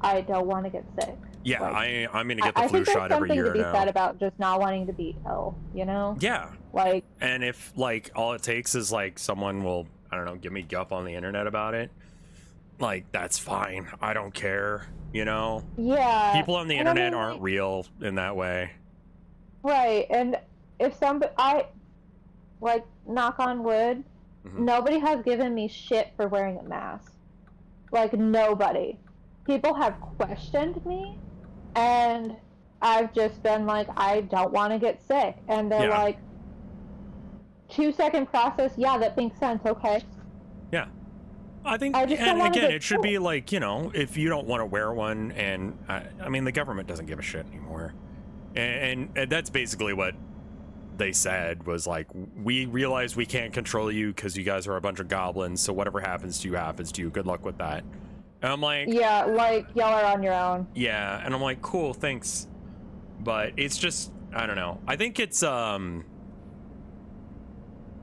I don't want to get sick. Yeah, like, I'm gonna get the flu shot every year now. I think there's something to be said about just not wanting to be ill, you know? Yeah. Like, and if like all it takes is like someone will, I don't know, give me guff on the internet about it, like, that's fine. I don't care, you know? Yeah. People on the internet aren't real in that way. Right, and if like, knock on wood, nobody has given me shit for wearing a mask. Like, nobody. People have questioned me, and I've just been like, I don't want to get sick. And they're like, 2-second process, yeah, that makes sense, okay. Yeah. I think, and again, it should be like, you know, if you don't want to wear one, and I mean, the government doesn't give a shit anymore. And that's basically what they said, was like, we realize we can't control you because you guys are a bunch of goblins, so whatever happens to you, good luck with that. And I'm like, yeah, like, y'all are on your own. Yeah, and I'm like, cool, thanks. But it's just, I don't know. I think it's you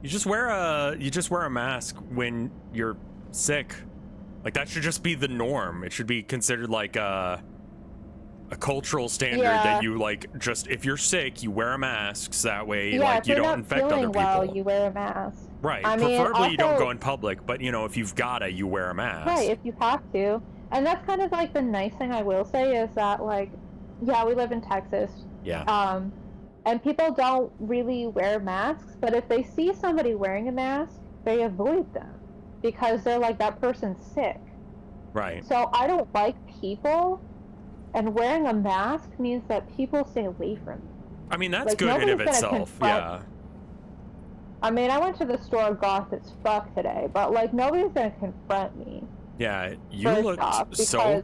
just wear a mask when you're sick. Like, that should just be the norm. It should be considered like a cultural standard that you, like, just, if you're sick, you wear a mask, so that way, like, you don't infect other people. Well, you wear a mask. Right. I mean, preferably also, you don't go in public, but, you know, if you've gotta, you wear a mask. Right, if you have to. And that's kind of like the nice thing I will say is that, like, yeah, we live in Texas. Yeah. And people don't really wear masks, but if they see somebody wearing a mask, they avoid them because they're like, that person's sick. Right. So I don't like people, and wearing a mask means that people stay away from me. I mean, that's like, good in of itself, yeah. I mean, I went to the store goth as fuck today, but, like, nobody's gonna confront me. Yeah, you looked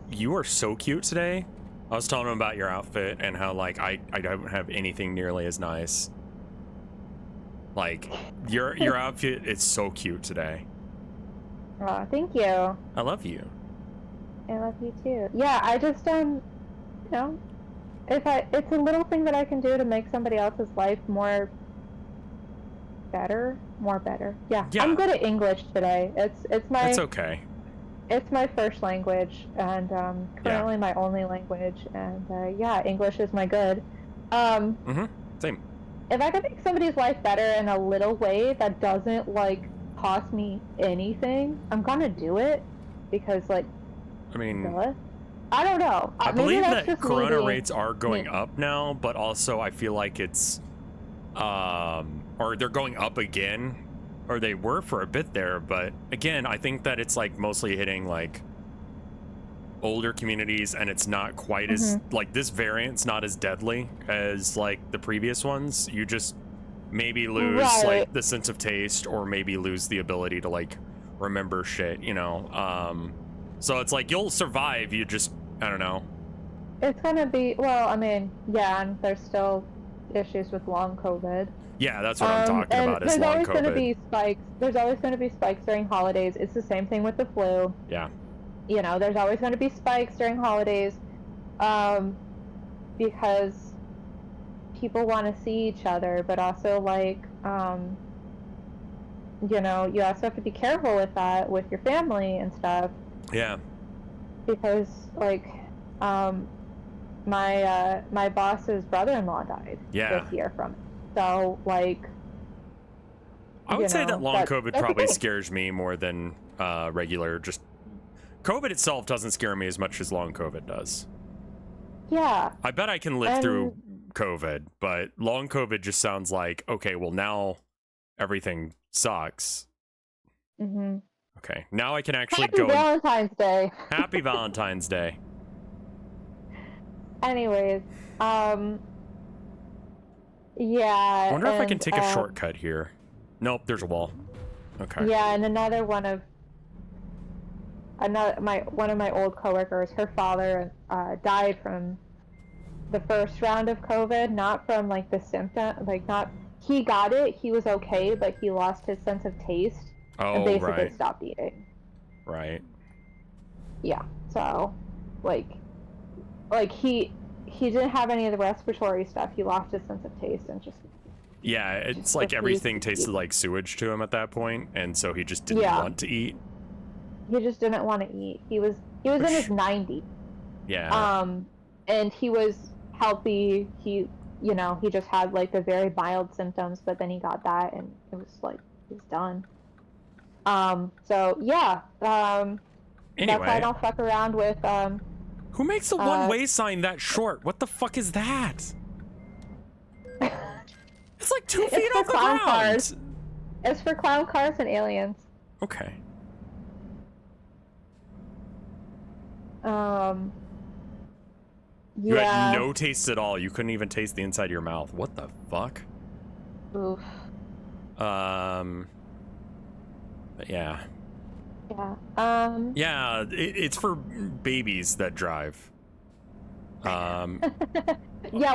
you are so cute today. I was telling him about your outfit and how, like, I don't have anything nearly as nice. Like, your outfit is so cute today. Oh, thank you. I love you. I love you too. Yeah, I just you know, it's a little thing that I can do to make somebody else's life more better. Yeah. I'm good at English today. It's okay. It's my first language, and currently my only language, and yeah, English is my good. Same. If I could make somebody's life better in a little way that doesn't, like, cost me anything, I'm gonna do it, because, like, I mean, I don't know. I Maybe believe that's that just corona me rates are going up now, but also I feel like it's, or they're going up again, or they were for a bit there. But again, I think that it's like mostly hitting like older communities, and it's not quite as like this variant's not as deadly as like the previous ones. You just maybe lose like the sense of taste, or maybe lose the ability to like remember shit, you know. So it's like you'll survive, you just, I don't know. It's gonna be, well, I mean, yeah, and there's still issues with long COVID. Yeah, that's what I'm talking about, is there's long always COVID. gonna be spikes. There's always gonna be spikes during holidays. It's the same thing with the flu. Yeah. You know, there's always gonna be spikes during holidays, because people want to see each other, but also like, you know, you also have to be careful with that, with your family and stuff. Yeah. Because like, my boss's brother-in-law died this year from it. So like, I would say that long COVID probably scares me more than regular. Just COVID itself doesn't scare me as much as long COVID does. Yeah. I bet I can live through COVID, but long COVID just sounds like, okay, well now everything sucks. Okay, now I can actually go. Happy Valentine's Day. Happy Valentine's Day. Anyways, yeah. I wonder if I can take a shortcut here. Nope, there's a wall. Okay. Yeah, and one of my old coworkers, her father died from the first round of COVID, not from like the symptom, like not, he got it, he was okay, but he lost his sense of taste and basically stopped eating. Right. Yeah, so like he didn't have any of the respiratory stuff, he lost his sense of taste and just, yeah, it's like everything tasted like sewage to him at that point, and so he just didn't want to eat. He just didn't want to eat. He was in his 90s. Yeah. And he was healthy. He just had like the very mild symptoms, but then he got that, and it was like he's done. So yeah. Anyway, that's why I don't fuck around with. Who makes the one-way sign that short? What the fuck is that? It's like 2 feet off the ground. Cars. It's for clown cars and aliens. Okay. You had no taste at all. You couldn't even taste the inside of your mouth. What the fuck? Oof. But yeah. Yeah. Yeah, it's for babies that drive. Yeah,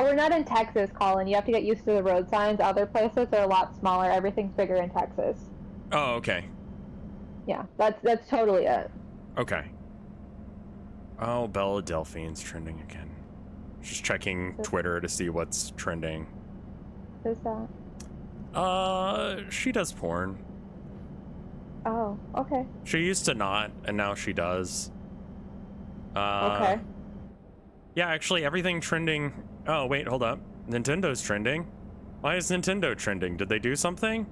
we're not in Texas, Colin. You have to get used to the road signs. Other places are a lot smaller. Everything's bigger in Texas. Oh, okay. Yeah, that's totally it. Okay. Oh, Bella Delphine's trending again. Just checking Twitter to see what's trending. Who's that? She does porn. Oh, okay. She used to not, and now she does. Okay. Yeah, actually, everything trending. Oh, wait, hold up. Nintendo's trending. Why is Nintendo trending? Did they do something?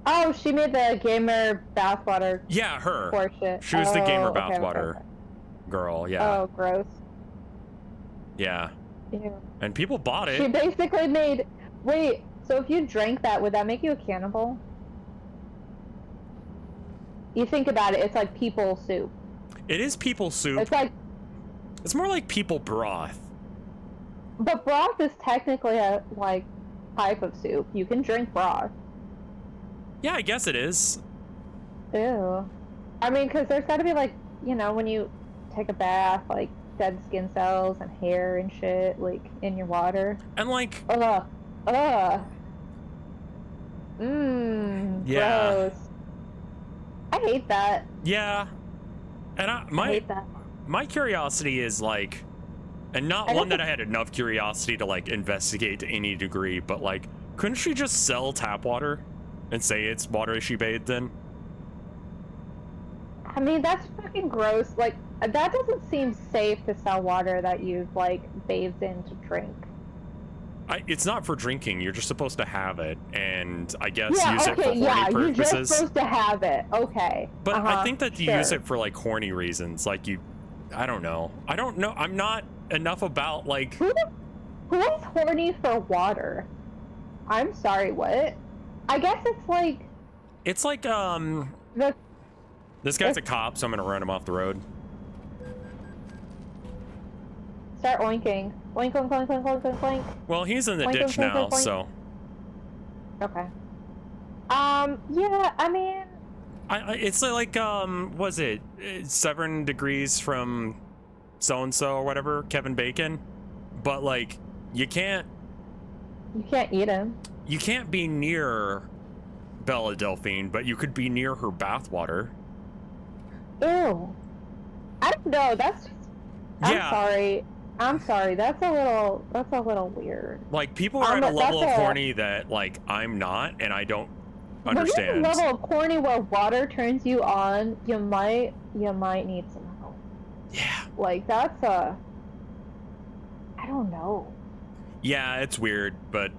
Oh, she made the gamer bathwater. Yeah, her. Portion. She was the gamer bathwater girl. Yeah. Oh, gross. Yeah. Ew. And people bought it. She basically made. Wait. So if you drank that, would that make you a cannibal? You think about it, it's like people soup. It is people soup. It's like. It's more like people broth. But broth is technically a like type of soup. You can drink broth. Yeah, I guess it is. Ew. I mean, because there's got to be like, you know, when you take a bath, like dead skin cells and hair and shit, like in your water. And like. Yeah. Gross. I hate that. Yeah. And I hate that. My curiosity is like, and not one that I had enough curiosity to like investigate to any degree, but like, couldn't she just sell tap water and say it's water she bathed in? I mean, that's fucking gross. Like, that doesn't seem safe to sell water that you've like bathed in to drink. It's not for drinking. You're just supposed to have it, and I guess Yeah, use it for horny you're just purposes. supposed to have it. Okay. But I think that you use sure. it for like horny reasons. Like I don't know. I'm not enough about like. Who is horny for water? I'm sorry, what? I guess it's like. It's like This guy's a cop, so I'm gonna run him off the road. Start oinking. Oink, oink, oink, oink, oink, oink, oink. Well, he's in the Oink, ditch oink, oink, now, oink, oink. so. Okay. Yeah, I mean. It's like was it 7 degrees from so and so or whatever, Kevin Bacon, but like you can't eat him. You can't be near Bella Delphine, but you could be near her bathwater. Ew. I don't know. That's just. I'm sorry. That's a little weird. Like people are at a level of horny that like I'm not, and I don't understand. When you're at a level of horny where water turns you on, you might need some help. Yeah. Like that's I don't know. Yeah, it's weird, but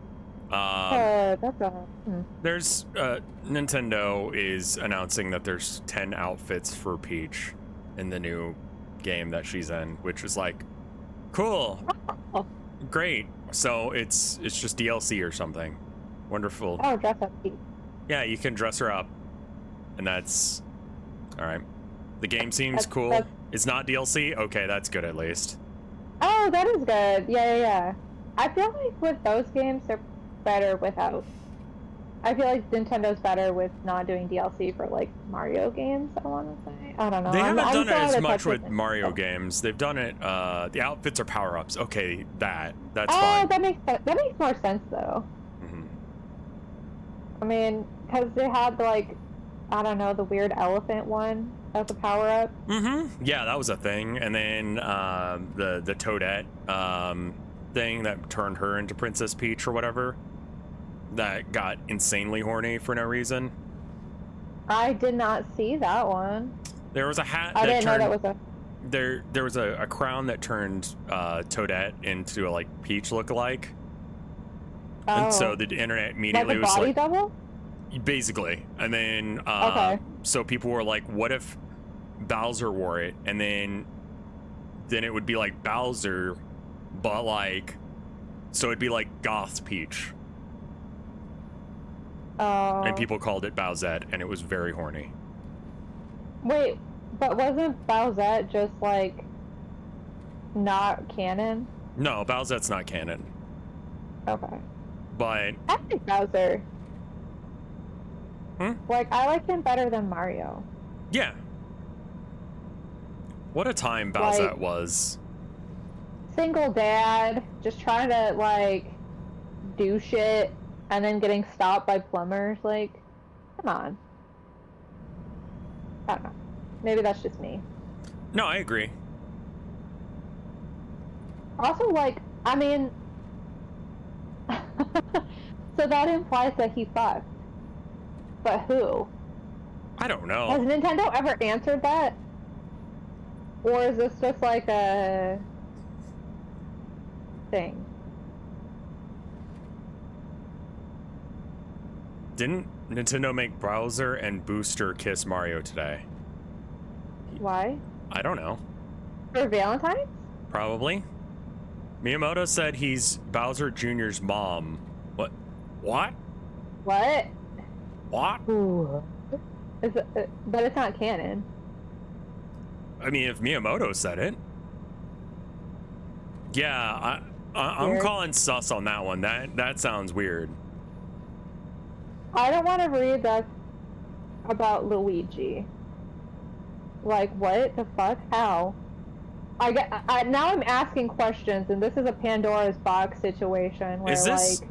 there's Nintendo is announcing that there's 10 outfits for Peach in the new game that she's in, which is like cool. Oh. Great. So it's just DLC or something. Wonderful. Oh, dress up Peach. Yeah, you can dress her up, and that's all right. The game seems cool. It's not DLC. Okay, that's good at least. Oh, that is good. Yeah. I feel like with those games, they're better without. I feel like Nintendo's better with not doing DLC for like Mario games. I want to say. I don't know. They haven't done it as much with Mario games. They've done it. The outfits are power-ups. Okay, that's fine. Oh, that makes more sense though. Mm-hmm. I mean, because they had like, I don't know, the weird elephant one as a power-up. Mm-hmm. Yeah, that was a thing. And then the Toadette thing that turned her into Princess Peach or whatever. That got insanely horny for no reason. I did not see that one. There was a hat. I didn't know that was a. There was a crown that turned Toadette into a like Peach lookalike. Oh. And so the internet immediately was like. Body double? Basically. And then so people were like, what if Bowser wore it? And then it would be like Bowser, but like, so it'd be like Goth Peach. And people called it Bowsette, and it was very horny. Wait, but wasn't Bowsette just like not canon? No, Bowsette's not canon. Okay. But I like Bowser. Hmm? Like I like him better than Mario. Yeah. What a time Bowsette was. Single dad, just trying to like do shit. And then getting stopped by plumbers, like, come on. I don't know. Maybe that's just me. No, I agree. Also, like, I mean, so that implies that he fucked. But who? I don't know. Has Nintendo ever answered that? Or is this just like a thing? Didn't Nintendo make Bowser and Booster kiss Mario today? Why? I don't know. For Valentine's? Probably. Miyamoto said he's Bowser Jr.'s mom. What? What? What? What? Ooh. But it's not canon. I mean, if Miyamoto said it. Yeah, I'm calling sus on that one. That sounds weird. I don't want to read that about Luigi. Like, what the fuck? How? Now I'm asking questions, and this is a Pandora's box situation where, is this, like...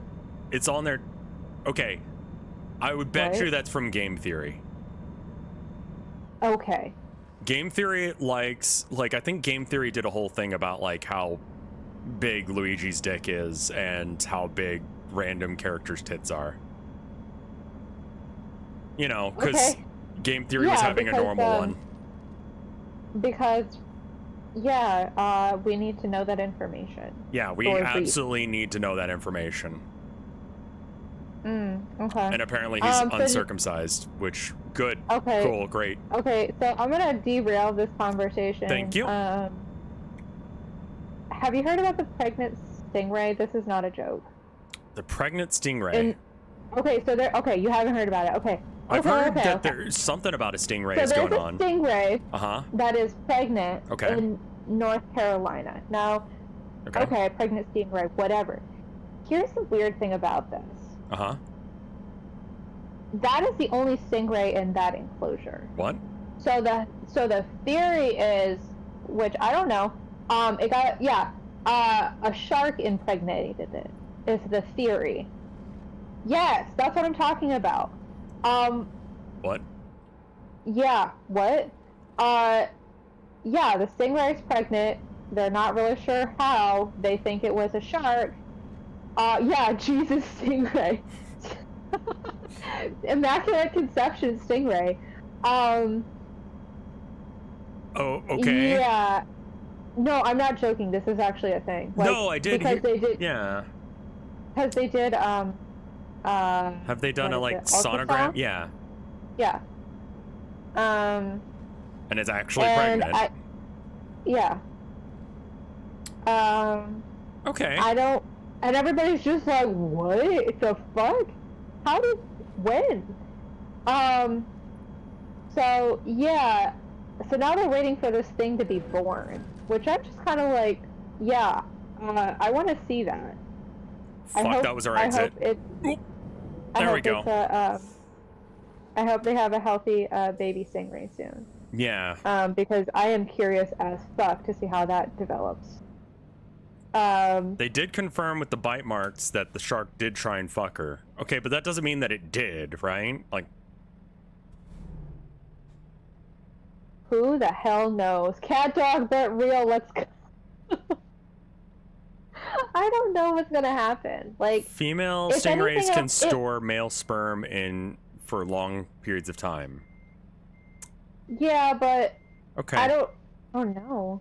It's on there... Okay. I would bet you that's from Game Theory. Okay. Game Theory likes... Like, I think Game Theory did a whole thing about, like, how big Luigi's dick is and how big random characters' tits are. You know, because Game Theory was having a normal one. Because Yeah, we need to know that information. Yeah, we Or absolutely need to know that information. Okay. And apparently he's so uncircumcised, which, good. Okay. Cool, great. Okay, so I'm gonna derail this conversation. Thank you. Have you heard about the pregnant stingray? This is not a joke. The pregnant stingray. Okay, so you haven't heard about it. Okay. I've heard that there's something about a stingray is going on. So there's a stingray that is pregnant Okay. in North Carolina. Now, okay, pregnant stingray, whatever. Here's the weird thing about this. That is the only stingray in that enclosure. What? So the theory is, which I don't know, it got a shark impregnated it. Is the theory? Yes, that's what I'm talking about. What? Yeah. What? Yeah, the stingray's pregnant. They're not really sure how. They think it was a shark. Yeah, Jesus stingray. Immaculate Conception stingray. Oh, okay. Yeah. No, I'm not joking. This is actually a thing. Like, no, I did. Because they did. Yeah. Because they did. Have they done a sonogram? Yeah. Yeah. And it's actually pregnant. Yeah. Okay. I don't. And everybody's just like, what the fuck? How did? When? So yeah. So now they're waiting for this thing to be born, which I'm just kind of like, yeah. I want to see that. Fuck, that was our exit. There we go. I hope they have a healthy baby stingray soon. Yeah. Because I am curious as fuck to see how that develops. They did confirm with the bite marks that the shark did try and fuck her. Okay, but that doesn't mean that it did, right? Like, who the hell knows? Cat dog bet real. Let's go. I don't know what's gonna happen. Like, female stingrays can store male sperm for long periods of time. Yeah, but okay. I don't know.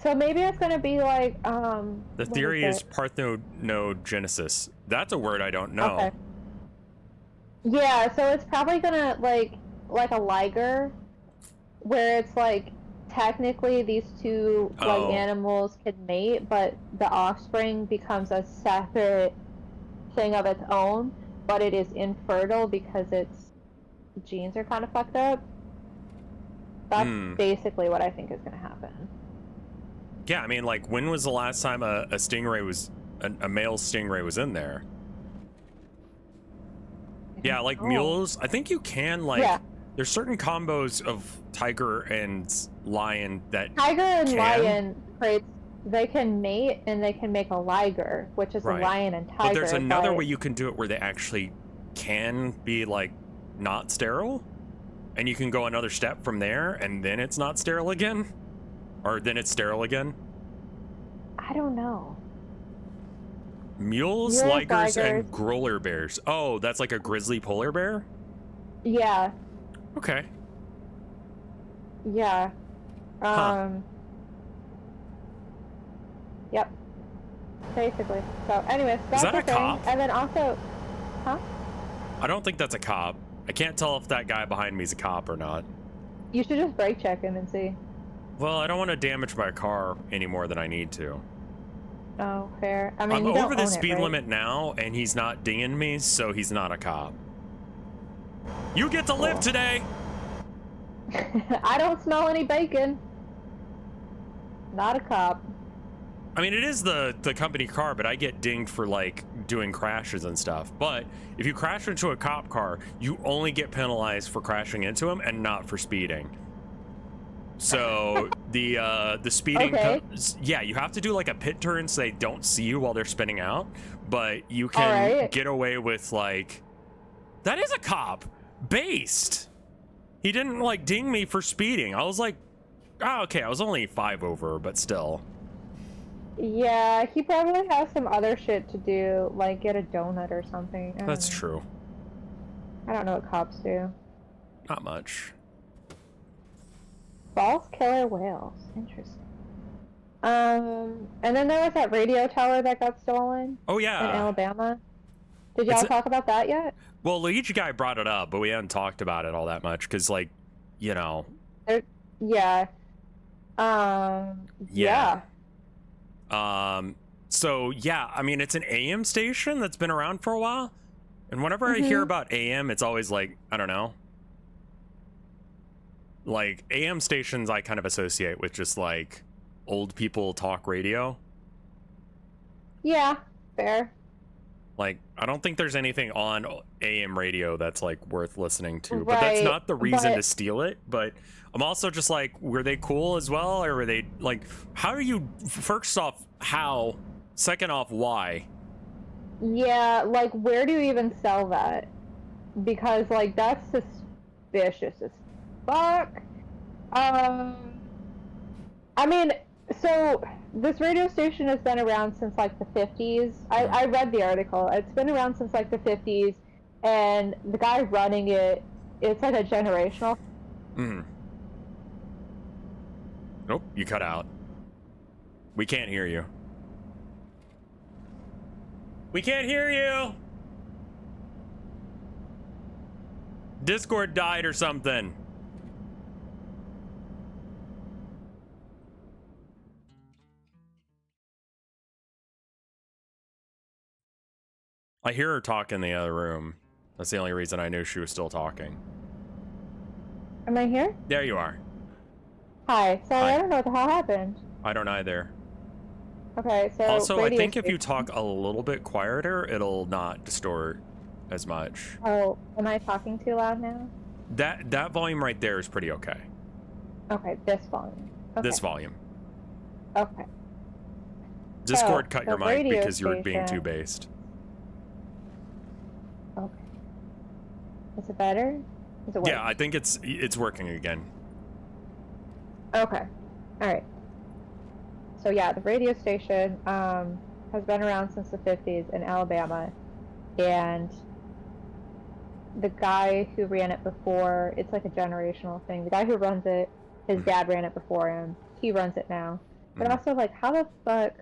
So maybe it's gonna be like the theory is parthenogenesis. That's a word I don't know. Okay. Yeah, so it's probably gonna like a liger, where it's like technically these two like animals can mate, but the offspring becomes a separate thing of its own, but it is infertile because its genes are kind of fucked up. That's basically what I think is gonna happen. Yeah, I mean, like, when was the last time a stingray was a male stingray was in there? Yeah, like mules. I think you can there's certain combos of tiger and lion that tiger and lion traits. They can mate and they can make a liger, which is a lion and tiger. But there's another way you can do it where they actually can be like not sterile, and you can go another step from there, and then it's not sterile again. Or then it's sterile again? I don't know. Mules, ligers, and growler bears. Oh, that's like a grizzly polar bear? Yeah. Okay. Yeah. Yep. Basically. So anyways, that's is that a cop? And then also... Huh? I don't think that's a cop. I can't tell if that guy behind me is a cop or not. You should just brake check him and see. Well, I don't want to damage my car any more than I need to. Oh, fair. I mean, I'm over the speed limit now, and he's not dinging me, so he's not a cop. You get to live today! I don't smell any bacon. Not a cop. I mean, it is the company car, but I get dinged for, like, doing crashes and stuff. But if you crash into a cop car, you only get penalized for crashing into him and not for speeding. So the speeding, yeah, you have to do like a pit turn so they don't see you while they're spinning out, but you can get away with like, that is a cop, based. He didn't like ding me for speeding. I was like, oh, okay, I was only 5 over, but still. Yeah, he probably has some other shit to do, like get a donut or something. That's true. I don't know what cops do. Not much. False killer whales. Interesting. And then there was that radio tower that got stolen. Oh In yeah. Alabama. Did y'all talk about that yet? Well, Luigi guy brought it up, but we haven't talked about it all that much because, like, you know. Yeah. Yeah. So yeah, I mean, it's an AM station that's been around for a while, and whenever I hear about AM, it's always like, I don't know. Like, AM stations I kind of associate with just like old people talk radio. Yeah, fair. Like, I don't think there's anything on AM radio that's like worth listening to, Right, but that's not the reason but- to steal it. But I'm also just like, were they cool as well, or were they like, how do you, first off, how, second off, why? Yeah, like, where do you even sell that? Because, like, that's suspicious as fuck. I mean, so this radio station has been around since like the 50s. I read the article. It's been around since like the 50s, and the guy running it, it's like a generational. Nope, you cut out. We can't hear you. We can't hear you! Discord died or something. I hear her talk in the other room. That's the only reason I knew she was still talking. Am I here? There you are. Hi. Sorry, Hi. I don't know what the hell happened. I don't either. Okay, so Also, I radio think if you station- talk a little bit quieter, it'll not distort as much. Oh, am I talking too loud now? That volume right there is pretty okay. Okay, this volume. Okay. This volume. Okay. Discord So, cut your the mic radio because you were being too station- based. Okay. Is it better? Is it working? Yeah, I think it's working again. Okay. All right. So yeah, the radio station has been around since the 50s in Alabama, and the guy who ran it before, it's like a generational thing. The guy who runs it, his dad ran it before him. He runs it now. But also, like, how the fuck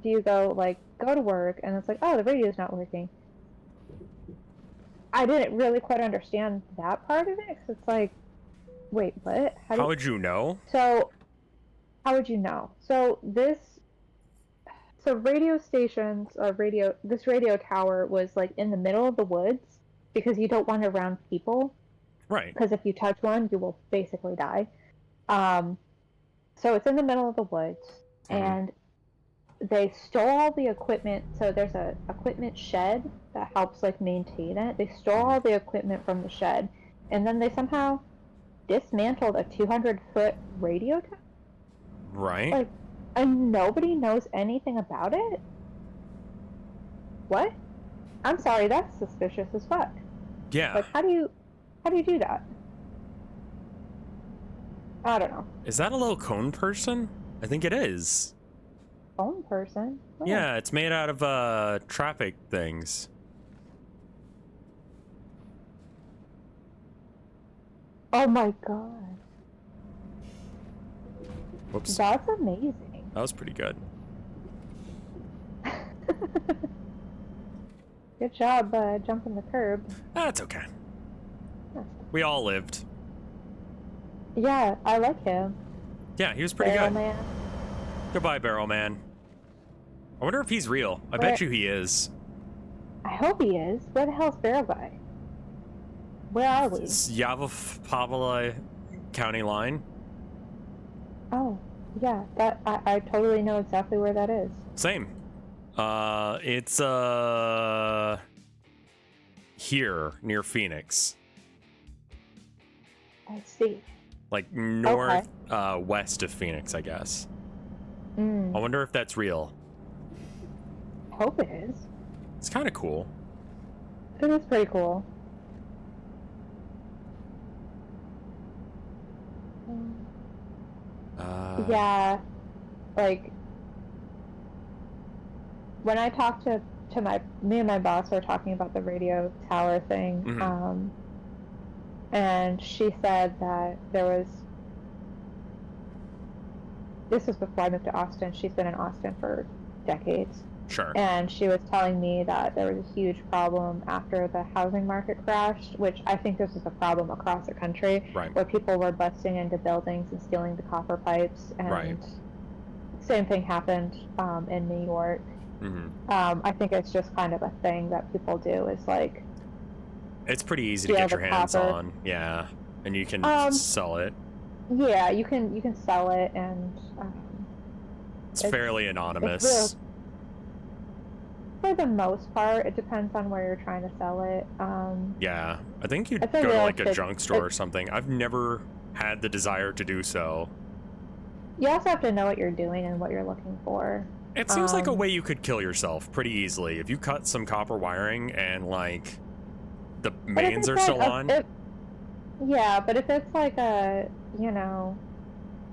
do you go to work and it's like, oh, the radio's not working? I didn't really quite understand that part of it. 'Cause it's like, wait, what? How would you know? So, how would you know? So radio stations, this radio tower was like in the middle of the woods because you don't want it around people. Right. Because if you touch one, you will basically die. So it's in the middle of the woods, and they stole all the equipment. So there's a equipment shed that helps like maintain it. They stole all the equipment from the shed, and then they somehow dismantled a 200-foot radio tower. Right. Like, and nobody knows anything about it? What? I'm sorry, that's suspicious as fuck. Yeah. Like, how do you do that? I don't know. Is that a little cone person? I think it is. Phone person? Oh. Yeah, it's made out of traffic things. Oh my god. Whoops. That's amazing. That was pretty good. Good job jumping the curb. That's okay. We all lived. Yeah, I like him. Yeah, he was pretty Barrel good. Man. Goodbye, Barrel Man. I wonder if he's real. I bet you he is. I hope he is. Where the hell's Barrel Guy? Where are we? It's Yavapai County line. Oh, yeah. That I totally know exactly where that is. Same. It's here near Phoenix. I see. Like north west of Phoenix, I guess. I wonder if that's real. I hope it is. It's kind of cool. It is pretty cool. Yeah, like when I talked to me and my boss were talking about the radio tower thing, and she said that there was this was before I moved to Austin. She's been in Austin for decades. Sure. And she was telling me that there was a huge problem after the housing market crashed, which I think this is a problem across the country, Right. where people were busting into buildings and stealing the copper pipes. And Right. same thing happened in New York. I think it's just kind of a thing that people do, is like, it's pretty easy to steal get your the hands copper. on. Yeah. And you can sell it. Yeah, you can sell it, and It's fairly anonymous. For the most part, it depends on where you're trying to sell it. Yeah, I think you'd I'd go say to like a realistic- junk store or something. I've never had the desire to do so. You also have to know what you're doing and what you're looking for. It seems like a way you could kill yourself pretty easily. If you cut some copper wiring and like the But if mains it's are like still on. Yeah, but if it's like a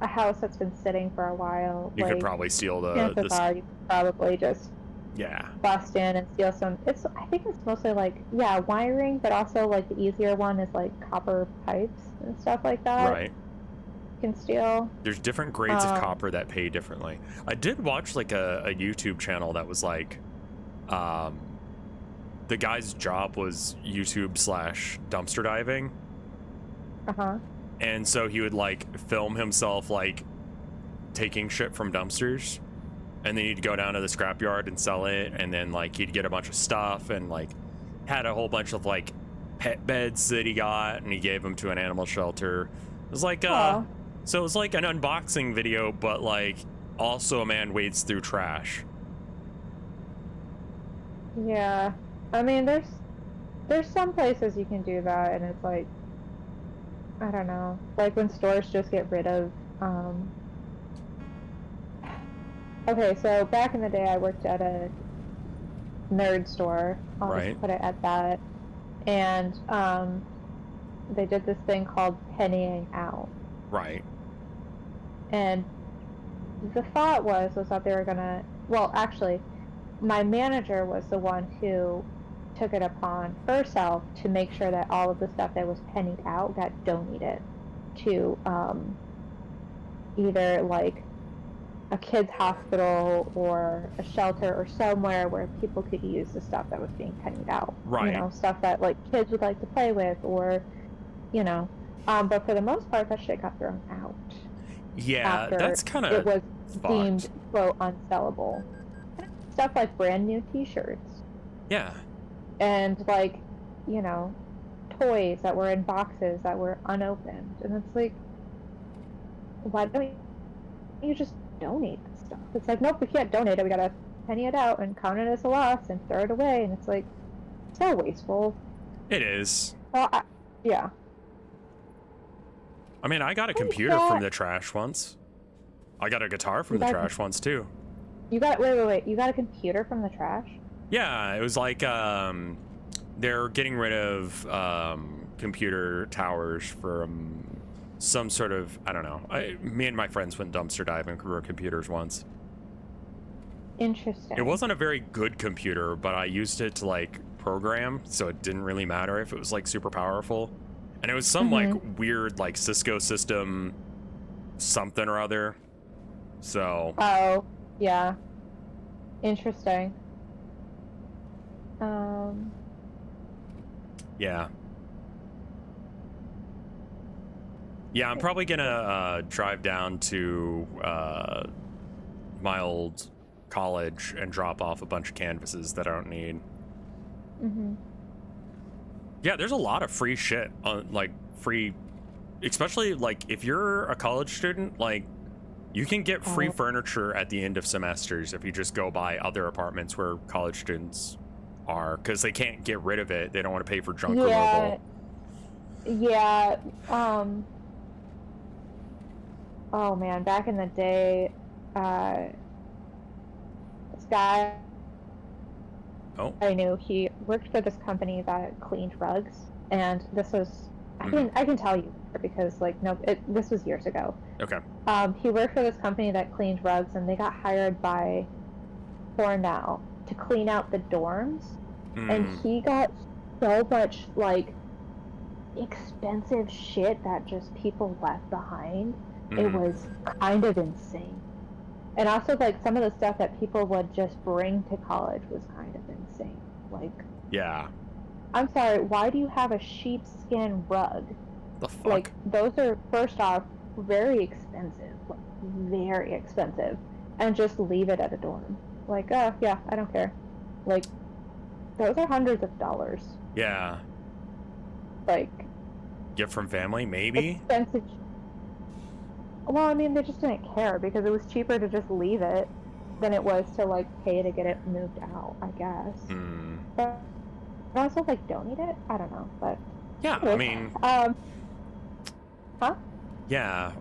house that's been sitting for a while, You like, could probably steal chances are you could probably just Yeah. bust in and steal some. I think it's mostly like, yeah, wiring, but also like the easier one is like copper pipes and stuff like that. Right. You can steal. There's different grades of copper that pay differently. I did watch like a YouTube channel that was like, the guy's job was YouTube/dumpster diving. And so he would like film himself like taking shit from dumpsters, and then he'd go down to the scrapyard and sell it, and then like he'd get a bunch of stuff, and like had a whole bunch of like pet beds that he got, and he gave them to an animal shelter. It was like so it was like an unboxing video, but like also a man wades through trash. Yeah, I mean, there's some places you can do that, and it's like, I don't know, like when stores just get rid of. Okay, so back in the day, I worked at a nerd store. I'll just put it at that, and they did this thing called pennying out. Right. And the thought was that they were gonna. Well, actually, my manager was the one who took it upon herself to make sure that all of the stuff that was pennied out got donated to either like a kid's hospital or a shelter or somewhere where people could use the stuff that was being pennied out. Right. You know, stuff that like kids would like to play with, or but for the most part, that shit got thrown out. Yeah, that's kind of it was deemed unsellable. Stuff like brand new T-shirts. Yeah. And like, toys that were in boxes that were unopened, and it's like, why don't you just donate this stuff? It's like, nope, we can't donate it. We gotta penny it out and count it as a loss and throw it away. And it's like, so wasteful. It is. Well, yeah. I mean, I got a computer from the trash once. I got a guitar from the trash once too. You got wait. You got a computer from the trash? Yeah, it was like they're getting rid of computer towers from some sort of, I don't know. Me and my friends went dumpster diving for computers once. Interesting. It wasn't a very good computer, but I used it to like program, so it didn't really matter if it was like super powerful. And it was some like weird like Cisco system something or other. So. Oh, yeah. Interesting. Yeah. Yeah, I'm probably gonna drive down to my old college and drop off a bunch of canvases that I don't need. Yeah, there's a lot of free shit on like free, especially like if you're a college student, like you can get free furniture at the end of semesters if you just go by other apartments where college students are, because they can't get rid of it. They don't want to pay for junk removal. Yeah. Oh man, back in the day, this guy I knew, he worked for this company that cleaned rugs, and this was I can tell you because like this was years ago. Okay. He worked for this company that cleaned rugs, and they got hired by Cornell to clean out the dorms, and he got so much like expensive shit that just people left behind. It was kind of insane. And also, like, some of the stuff that people would just bring to college was kind of insane. Like, Yeah. I'm sorry, why do you have a sheepskin rug? The fuck? Like, those are, first off, very expensive. Like, very expensive. And just leave it at a dorm. Like, oh, yeah, I don't care. Like, those are hundreds of dollars. Yeah. Like, Gift from family, maybe? expensive. Well, I mean, they just didn't care because it was cheaper to just leave it than it was to, like, pay to get it moved out, I guess. Hmm. But also, like, donate it? I don't know, but... Yeah, I mean... Huh? Yeah.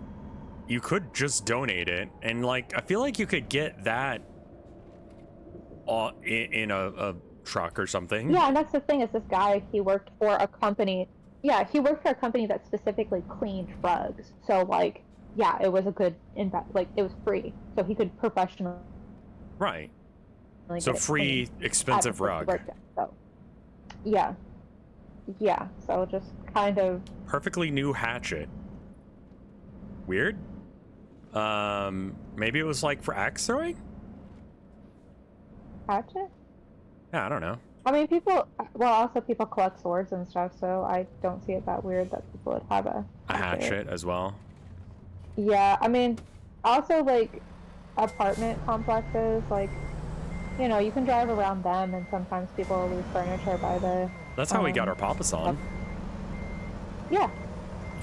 You could just donate it, and, like, I feel like you could get that in a truck or something. Yeah, and that's the thing, is this guy, he worked for a company... Yeah, he worked for a company that specifically cleaned rugs. So, like, yeah, it was a good like, it was free. So he could professionally... Right. So free, expensive rug. So, yeah. Yeah, so just kind of... Perfectly new hatchet. Weird. Maybe it was, like, for axe throwing? Hatchet? Yeah, I don't know. I mean, also people collect swords and stuff, so I don't see it that weird that people would have a hatchet as well. Yeah, I mean, also, like, apartment complexes, like, you know, you can drive around them, and sometimes people will leave furniture by the... That's how we got our Papas on. Yeah.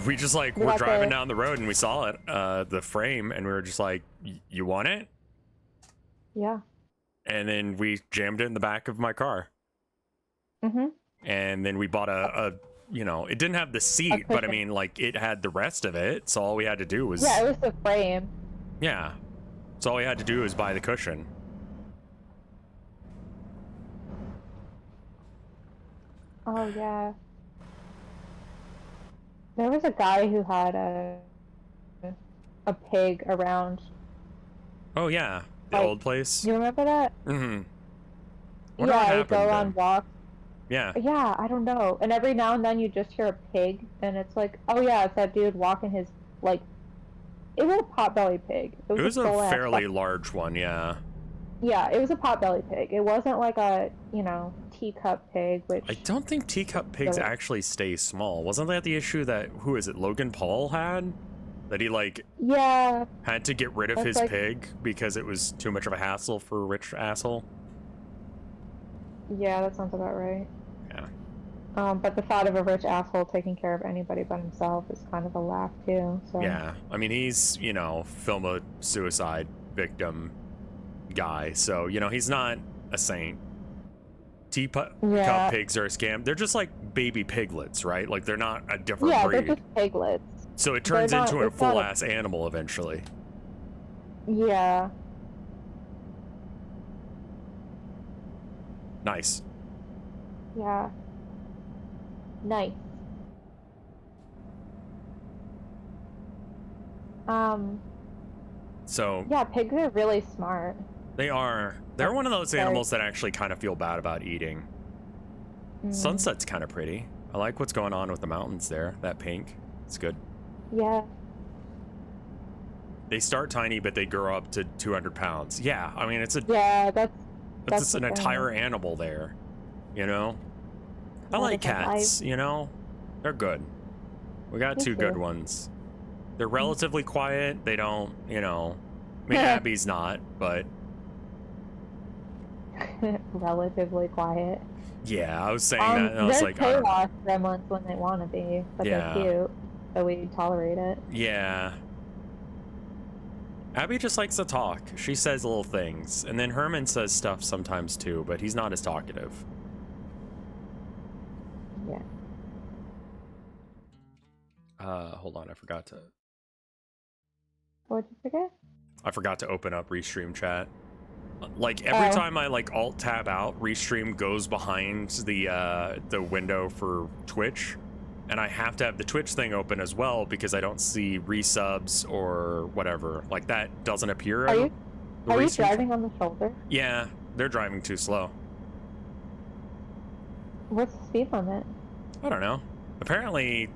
We just, like, were driving down the road, and we saw it, the frame, and we were just like, you want it? Yeah. And then we jammed it in the back of my car. Mm-hmm. And then we bought you know, it didn't have the seat, but I mean, like, it had the rest of it, so all we had to do was... Yeah, it was the frame. Yeah. So all we had to do was buy the cushion. Oh, yeah. There was a guy who had a pig around. Oh, yeah. The old place? You remember that? Mm-hmm. Yeah, he'd go on walks. Yeah. Yeah, I don't know. And every now and then you just hear a pig, and it's like, oh yeah, it's that dude walking his, like, it was a potbelly pig. It was a fairly large one, yeah. Yeah, it was a potbelly pig. It wasn't like a, you know, teacup pig, which... I don't think teacup pigs actually stay small. Wasn't that the issue that, who is it, Logan Paul had? That he, like... Yeah. Had to get rid of his pig because it was too much of a hassle for a rich asshole? Yeah, that sounds about right. Yeah. But the thought of a rich asshole taking care of anybody but himself is kind of a laugh, too, so... Yeah, I mean, he's, you know, film a suicide victim guy, so, you know, he's not a saint. Teacup pigs are a scam. They're just like baby piglets, right? Like, they're not a different breed. Yeah, they're just piglets. So it turns into a full-ass animal eventually. Yeah. Nice. Yeah. Nice. So... Yeah, pigs are really smart. They are. They're one of those animals that actually kind of feel bad about eating. Sunset's kind of pretty. I like what's going on with the mountains there. That pink. It's good. Yeah. They start tiny, but they grow up to 200 pounds. Yeah, I mean, it's a... Yeah, that's an entire animal there, you know? I like cats, you know? They're good. We got two good ones. They're relatively quiet. They don't, you know... I mean, Abby's not, but... Relatively quiet. Yeah, I was saying that, and I was like, I don't know. They're gremlins when they want to be, but they're cute, so we tolerate it. Yeah. Abby just likes to talk. She says little things, and then Herman says stuff sometimes too, but he's not as talkative. Yeah. Hold on, I forgot to... What'd you forget? I forgot to open up Restream chat. Like, every time I, like, alt-tab out, Restream goes behind the window for Twitch, and I have to have the Twitch thing open as well because I don't see resubs or whatever. Like, that doesn't appear. Are you driving on the shoulder? Yeah, they're driving too slow. What's the speed limit? I don't know. Apparently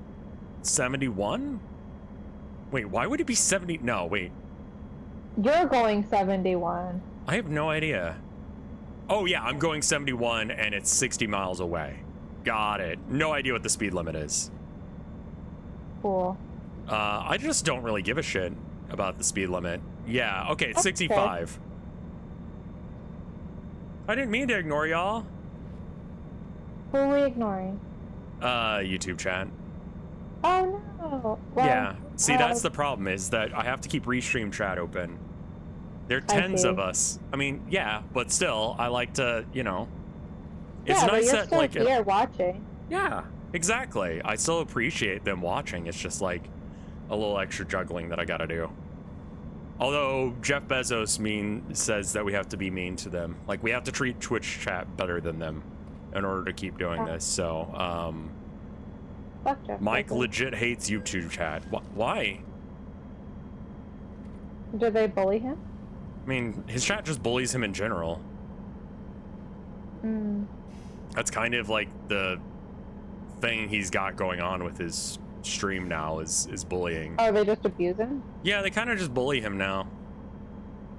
71? Wait, why would it be 70? No, wait. You're going 71. I have no idea. Oh yeah, I'm going 71 and it's 60 miles away. Got it. No idea what the speed limit is. Cool. I just don't really give a shit about the speed limit. Yeah, okay, it's That's 65. Good. I didn't mean to ignore y'all. Who are we ignoring? YouTube chat. Oh no. Well, yeah. See, that's the problem, is that I have to keep restream chat open. There are tens of us. I mean, yeah, but still, I like to, you know. It's nice but you're that still like here watching. Yeah, exactly. I still appreciate them watching. It's just like a little extra juggling that I gotta do. Although Jeff Bezos says that we have to be mean to them. Like, we have to treat Twitch chat better than them in order to keep doing this. So, Fuck Jeff Mike Bezos. legit hates YouTube chat. Why? Do they bully him? I mean, his chat just bullies him in general. Hmm. That's kind of like the thing he's got going on with his stream now is bullying. Oh, they just abuse him? Yeah, they kind of just bully him now.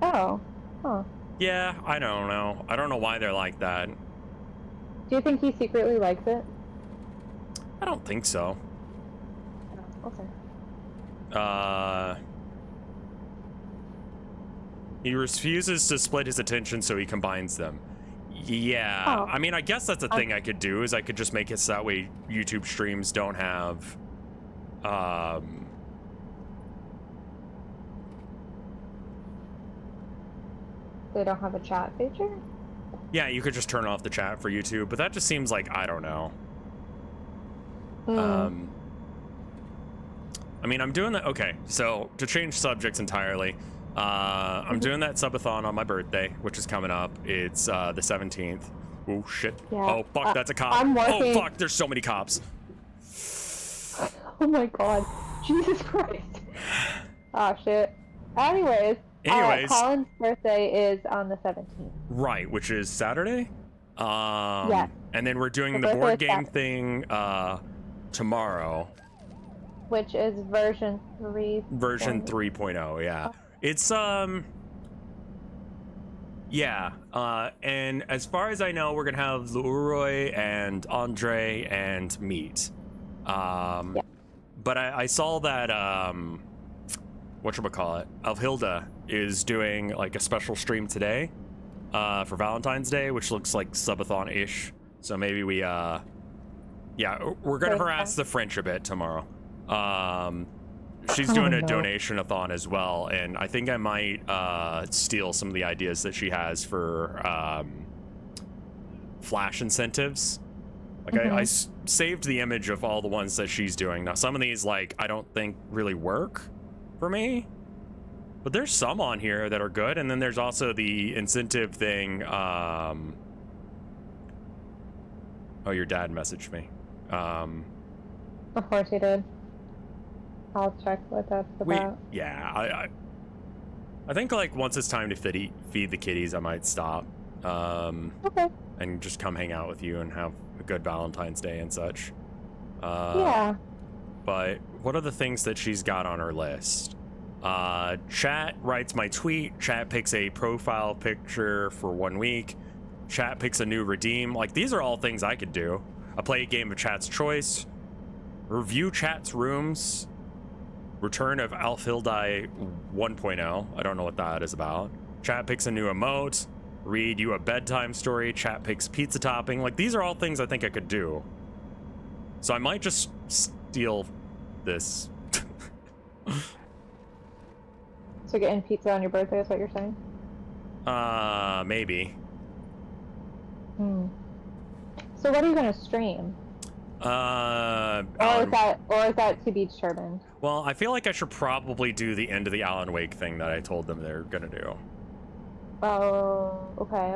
Oh. Huh. Yeah, I don't know. I don't know why they're like that. Do you think he secretly likes it? I don't think so. Oh, okay. He refuses to split his attention, so he combines them. Yeah, Oh. I mean, I guess that's a thing I could do, is I could just make it so that way YouTube streams don't have, They don't have a chat feature? yeah, you could just turn off the chat for YouTube, but that just seems like, I don't know. Hmm. I mean, I'm doing that. Okay, so to change subjects entirely, I'm doing that subathon on my birthday, which is coming up. It's the 17th. Oh shit. Yeah. Oh fuck, that's a cop. I'm working. Oh fuck, there's so many cops. Oh my god. Jesus Christ. Oh shit. Anyways, Colin's birthday is on the 17th. Right, which is Saturday. Yeah. And then we're doing The the board birthday game is thing tomorrow. Which is version 3. Version 3.0, yeah. It's yeah, and as far as I know, we're gonna have Leroy and Andre and Meat. Yeah. But I saw that whatchamacallit, Alhilda is doing like a special stream today for Valentine's Day, which looks like subathon-ish. So maybe we yeah, we're gonna harass the French a bit tomorrow. She's doing a donation-a-thon as well, and I think I might steal some of the ideas that she has for flash incentives. Like, I saved the image of all the ones that she's doing. Now, some of these, like, I don't think really work for me, but there's some on here that are good, and then there's also the incentive thing. Oh, your dad messaged me. Of course he did. I'll check what that's about. Yeah, I think like once it's time to feed the kitties, I might stop. Okay. And just come hang out with you and have a good Valentine's Day and such. Yeah. But what are the things that she's got on her list? Chat writes my tweet. Chat picks a profile picture for 1 week. Chat picks a new redeem. Like, these are all things I could do. I play a game of Chat's choice. Review Chat's rooms. Return of Alfhildai 1.0. I don't know what that is about. Chat picks a new emote. Read you a bedtime story. Chat picks pizza topping. Like, these are all things I think I could do. So I might just steal this. So getting pizza on your birthday is what you're saying? Maybe. So what are you gonna stream? Or is that to be determined? Well, I feel like I should probably do the end of the Alan Wake thing that I told them they're gonna do. Oh, okay.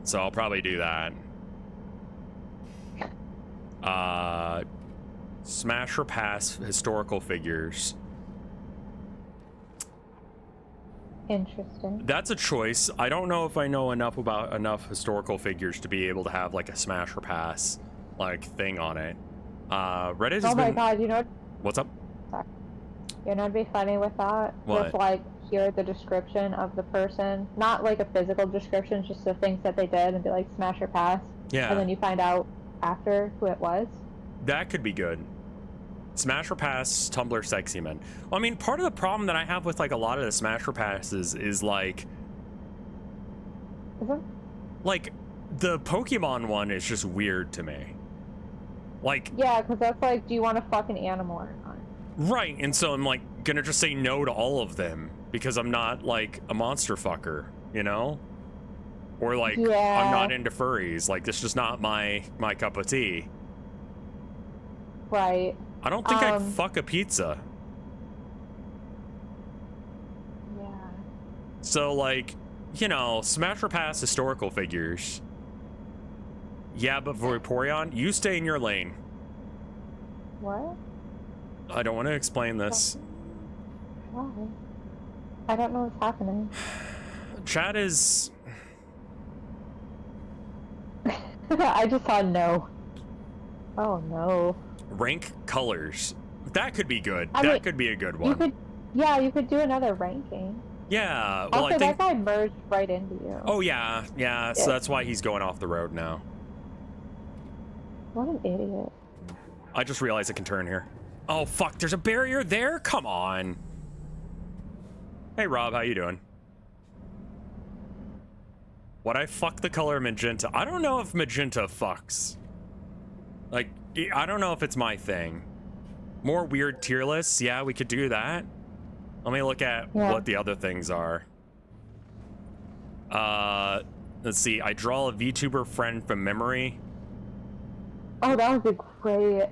So I'll probably do that. Smash or pass historical figures. Interesting. That's a choice. I don't know if I know enough historical figures to be able to have like a smash or pass like thing on it. Reddit has Oh my been... god, you know what? What's up? Sorry. You know, it'd be funny with that. What? Just like hear the description of the person, not like a physical description, just the things that they did, and be like smash or pass. Yeah. And then you find out after who it was. That could be good. Smash or pass, Tumblr sexy men. Well, I mean, part of the problem that I have with like a lot of the smash or passes is like, like the Pokemon one is just weird to me. Like, yeah, because that's like, do you want a fucking animal or not? Right, and so I'm like gonna just say no to all of them because I'm not like a monster fucker, you know? Or like I'm not into furries. Like it's just not my cup of tea. Right. I don't think I'd fuck a pizza. Yeah. So like, you know, smash or pass historical figures. Yeah, but Vaporeon, you stay in your lane. What? I don't want to explain this. Why? I don't know what's happening. Chat is... I just saw no. Oh no. Rank colors. That could be good. I mean, could be a good one. You could do another ranking. Yeah. Well, Also, I think that guy merged right into you. Oh yeah, yeah. So that's why he's going off the road now. What an idiot. I just realized I can turn here. Oh fuck! There's a barrier there. Come on. Hey Rob, how you doing? Would I fuck the color magenta? I don't know if magenta fucks. Like, I don't know if it's my thing. More weird tier lists? Yeah, we could do that. Let me look at what the other things are. Let's see. I draw a VTuber friend from memory. Oh, that would be great.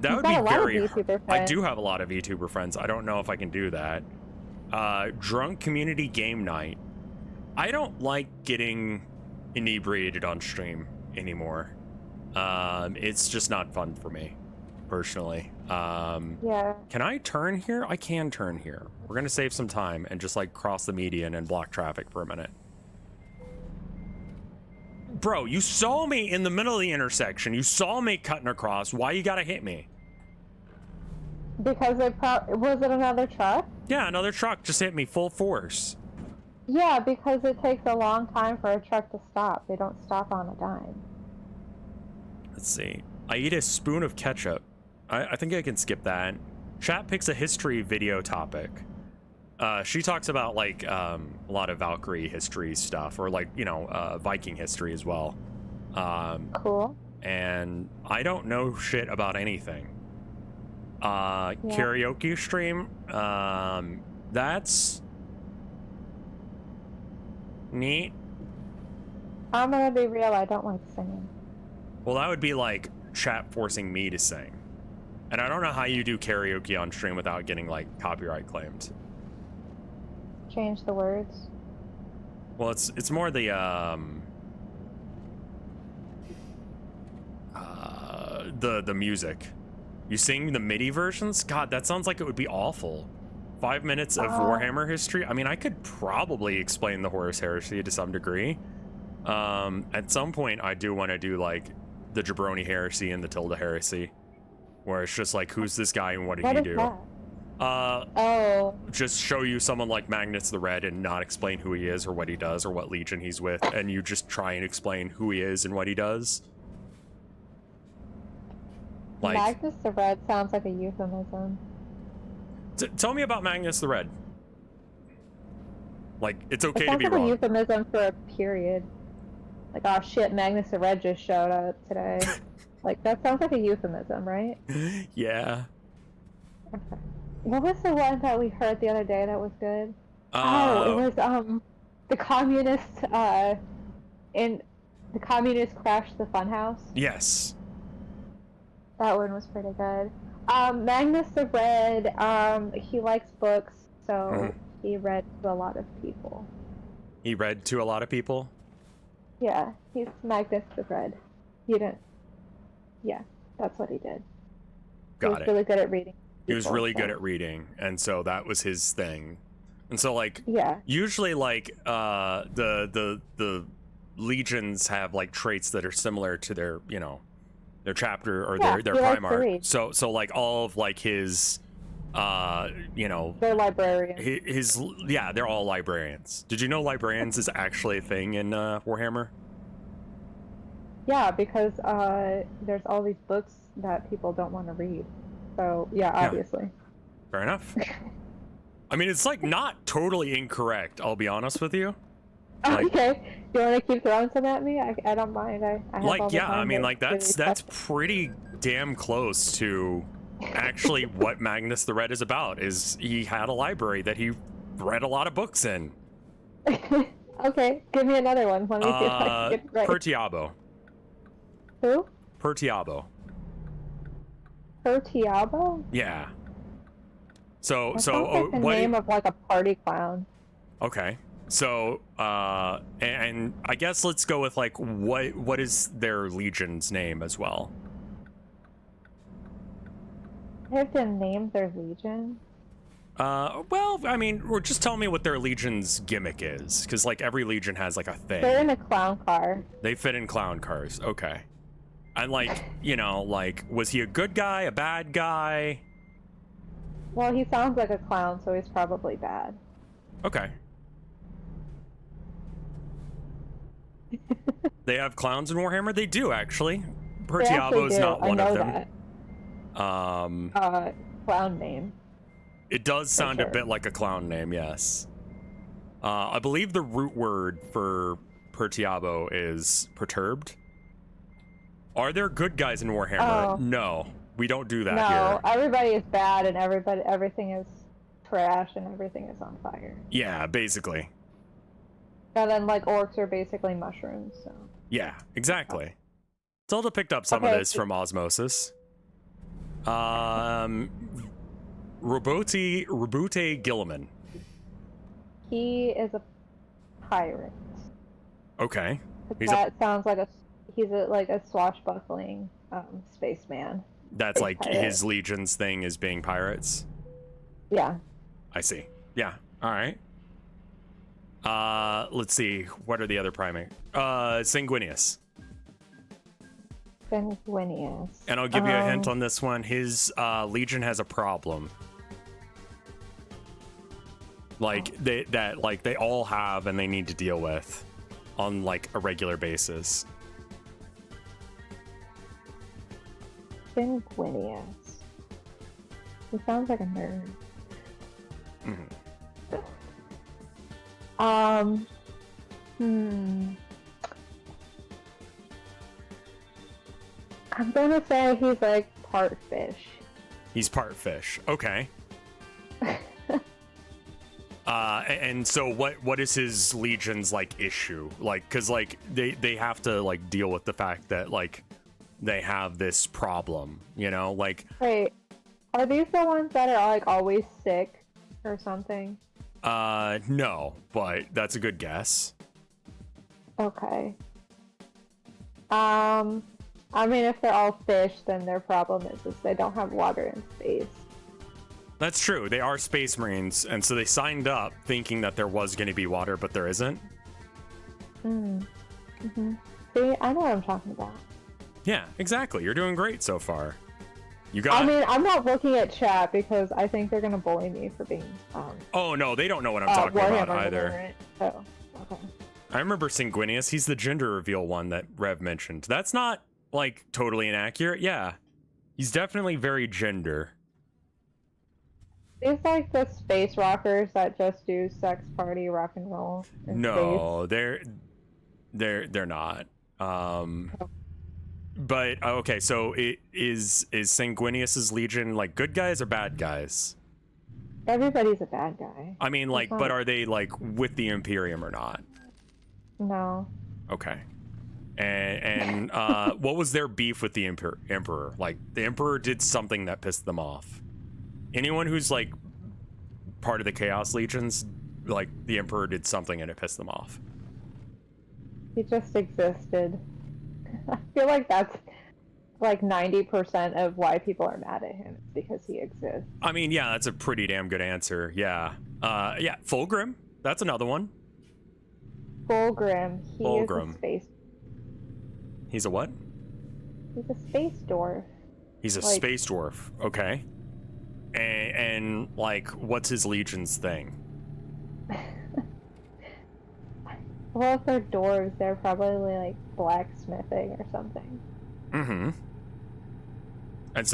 That would be very hard. I do have a lot of VTuber friends. I don't know if I can do that. Drunk community game night. I don't like getting inebriated on stream anymore. It's just not fun for me, personally. Yeah. Can I turn here? I can turn here. We're gonna save some time and just like cross the median and block traffic for a minute. Bro, you saw me in the middle of the intersection. You saw me cutting across. Why you gotta hit me? Because was it another truck? Yeah, another truck just hit me full force. Yeah, because it takes a long time for a truck to stop. They don't stop on a dime. Let's see. I eat a spoon of ketchup. I think I can skip that. Chat picks a history video topic. She talks about like a lot of Valkyrie history stuff, or like, you know, Viking history as well. Cool. And I don't know shit about anything. Karaoke stream. That's neat. I'm gonna be real, I don't like singing. Well, that would be like chat forcing me to sing. And I don't know how you do karaoke on stream without getting like copyright claimed. Change the words. Well, it's more the music. You sing the MIDI versions? God, that sounds like it would be awful. 5 minutes of Warhammer history? I mean, I could probably explain the Horus Heresy to some degree. At some point, I do want to do, like, the Jabroni Heresy and the Tilda Heresy. Where it's just like, who's this guy and what did he do? That? Just show you someone like Magnus the Red and not explain who he is or what he does or what legion he's with, and you just try and explain who he is and what he does. Like, Magnus the Red sounds like a euphemism. Tell me about Magnus the Red. Like, it's okay to be It sounds like wrong. a euphemism for a period. Like, oh shit, Magnus the Red just showed up today. Like, that sounds like a euphemism, right? Yeah. Okay. What was the one that we heard the other day that was good? It was the communists crashed the funhouse. Yes. That one was pretty good. Magnus the Red, he likes books, so he read to a lot of people. He read to a lot of people? Yeah, he's Magnus the Red. He didn't. Yeah, that's what he did. Got it. He was really good at reading. He was really good at reading, and so that was his thing. And so, like, yeah, usually, like, the legions have like traits that are similar to their, you know, their chapter or their Primarch. So like all of like his you know, They're librarians. yeah, they're all librarians. Did you know librarians is actually a thing in Warhammer? Yeah, because there's all these books that people don't want to read. So yeah, obviously. Fair enough. I mean, it's like not totally incorrect. I'll be honest with you. Like, okay, you want to keep throwing some at me? I don't mind. I have like all the yeah, time I mean, to like really that's test pretty damn close to actually what Magnus the Red is about. Is he had a library that he read a lot of books in. it. Okay, give me another one. Let me see if I can get it right. Pertiabo. Who? Pertiabo. Pertiabo? Yeah. So That sounds like the what? name of like a party clown. Okay. So and I guess let's go with like what is their legion's name as well? They have to name their legion. Well, I mean, or just tell me what their legion's gimmick is, because like every legion has like a thing. They're in a clown car. They fit in clown cars. Okay. And like, you know, like, was he a good guy, a bad guy? Well, he sounds like a clown, so he's probably bad. Okay. They have clowns in Warhammer? They do, actually. Pertiabo's not one of them. That. Clown name. It does sound sure. a bit like a clown name, yes. I believe the root word for Pertiabo is perturbed. Are there good guys in Warhammer? Oh. No, we don't do that No, here. everybody is bad and everything is trash and everything is on fire. Yeah, basically. And then like orcs are basically mushrooms, so. Yeah, exactly. Zelda picked up some of this from osmosis. Robute Gilliman. He is a pirate. Okay. That sounds like he's like a swashbuckling spaceman. That's like pirate. his legion's thing is being pirates. Yeah. I see. Yeah. All right. Let's see. What are the other primate? Sanguinius. Sanguinius. And I'll give you a hint on this one. His legion has a problem. Like they all have and they need to deal with on like a regular basis. Sanguinius. He sounds like a nerd. I'm gonna say he's like part fish. He's part fish. Okay. And so what is his legion's like issue? Like, cause like they have to like deal with the fact that like they have this problem, you know, like. Wait, are these the ones that are like always sick or something? No, but that's a good guess. Okay. I mean, if they're all fish, then their problem is they don't have water in space. That's true. They are space marines, and so they signed up thinking that there was going to be water, but there isn't. See, I know what I'm talking about. Yeah, exactly. You're doing great so far. You got. I mean, I'm not looking at chat because I think they're gonna bully me for being. Oh no, they don't know what I'm talking about either. Oh, okay. I remember Sanguinius. He's the gender reveal one that Rev mentioned. That's not like totally inaccurate. Yeah, he's definitely very gender. It's like the space rockers that just do sex, party, rock and roll. No, they're not. But okay, so it is Sanguinius's legion like good guys or bad guys? Everybody's a bad guy. I mean, like, but are they like with the Imperium or not? No. Okay. And what was their beef with the Emperor? Like, the Emperor did something that pissed them off. Anyone who's like part of the Chaos Legions, like the Emperor did something and it pissed them off. He just existed. I feel like that's like 90% of why people are mad at him. It's because he exists. I mean, yeah, that's a pretty damn good answer. Yeah. Yeah, Fulgrim. That's another one. Fulgrim. He is a space. He's a what? He's a space dwarf. He's a space dwarf. Okay. And like, what's his legion's thing? Well, if they're dwarves, they're probably like blacksmithing or something. Mm-hmm. And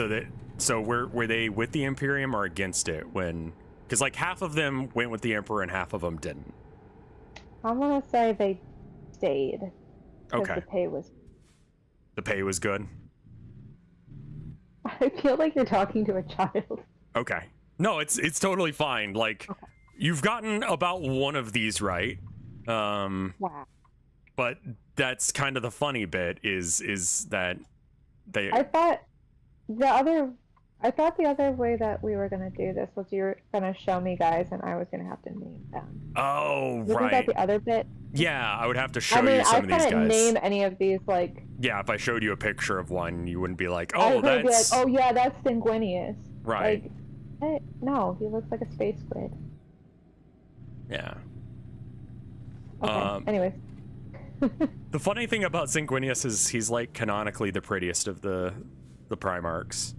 so were they with the Imperium or against it when? Because like half of them went with the Emperor and half of them didn't. I'm gonna say they stayed. Okay. The pay was. The pay was good. I feel like you're talking to a child. Okay. No, it's totally fine. Like, Okay. You've gotten about one of these right. Wow. But that's kind of the funny bit is that they. I thought the other way that we were gonna do this was you were gonna show me guys and I was gonna have to name them. Oh, Isn't right. that the other bit? Yeah, I would have to show you some of these I guys. couldn't name any of these, like... Yeah, if I showed you a picture of one, you wouldn't be like, I oh, would be like, that's... oh yeah, that's Stingray. Right. Like, no, he looks like a space squid. Yeah. Okay, anyways. The funny thing about Sanguinius is he's like canonically the prettiest of the Primarchs.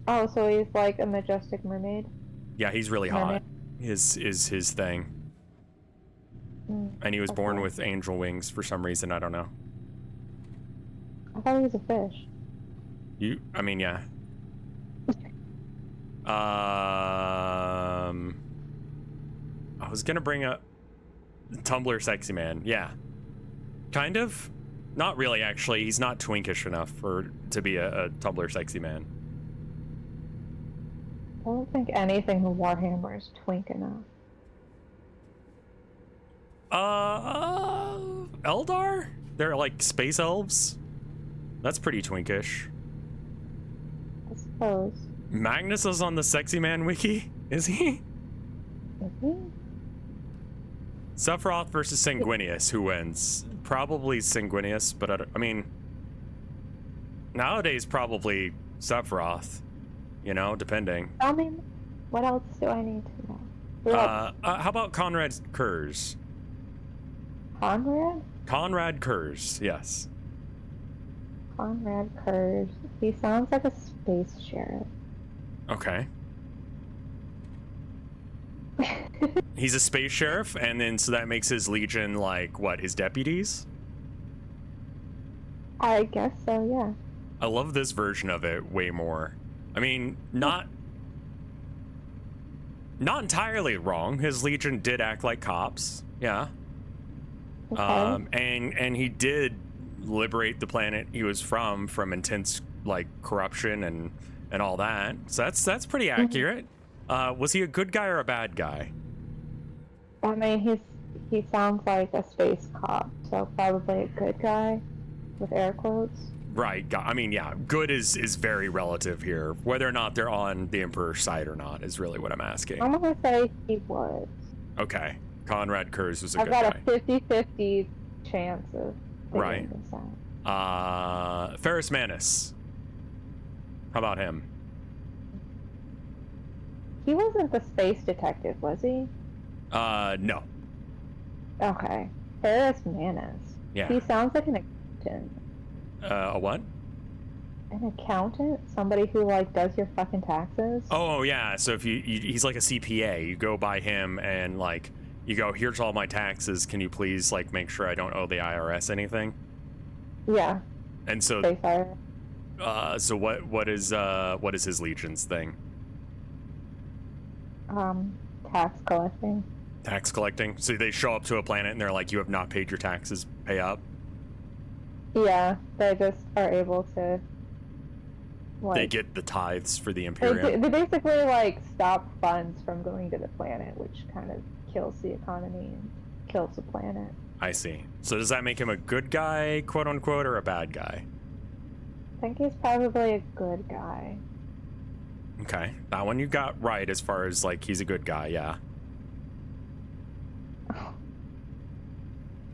Oh, so he's like a majestic mermaid? Yeah, he's really Mermaid. hot. Is his thing. And he was born with angel wings for some reason, I don't know. I thought he was a fish. I mean, yeah. I was gonna bring up Tumblr Sexy Man. Yeah. Kind of. Not really, actually. He's not twinkish enough to be a Tumblr Sexy Man. I don't think anything in Warhammer is twink enough. Eldar? They're like space elves? That's pretty twinkish. I suppose. Magnus is on the Sexy Man wiki? Is he? Is he? Sephiroth versus Sanguinius. Who wins? Probably Sanguinius, but I mean, nowadays probably Sephiroth. You know, depending. I mean, what else do I need to know? How about Conrad Kurz? Conrad? Conrad Kurz, yes. Conrad Kurz. He sounds like a space sheriff. Okay. He's a space sheriff, and then so that makes his legion like what? His deputies? I guess so, yeah. I love this version of it way more. I mean, not entirely wrong. His legion did act like cops, yeah. Okay. And he did liberate the planet he was from intense like corruption and all that. So that's pretty accurate. Was he a good guy or a bad guy? I mean, he sounds like a space cop, so probably a good guy, with air quotes. Right. I mean, yeah, good is very relative here. Whether or not they're on the Emperor's side or not is really what I'm asking. I'm gonna say he was. Okay. Conrad Kurz was a good guy. guy. I've got a 50-50 chance of Right. figuring this out. Ferrus Manus. How about him? He wasn't the space detective, was he? No. Okay. Ferrus Manus. Yeah. He sounds like an accountant. A what? An accountant? Somebody who, like, does your fucking taxes? Oh, yeah. So if he's like a CPA, you go by him and, like, you go, here's all my taxes. Can you please, like, make sure I don't owe the IRS anything? Yeah. And so, Space IRS. so what is his legion's thing? Tax collecting. Tax collecting? So they show up to a planet and they're like, you have not paid your taxes, pay up? Yeah, they just are able to, like... They get the tithes for the Imperium? They basically, like, stop funds from going to the planet, which kind of kills the economy and kills the planet. I see. So does that make him a good guy, quote unquote, or a bad guy? I think he's probably a good guy. Okay. That one you got right as far as, like, he's a good guy, yeah.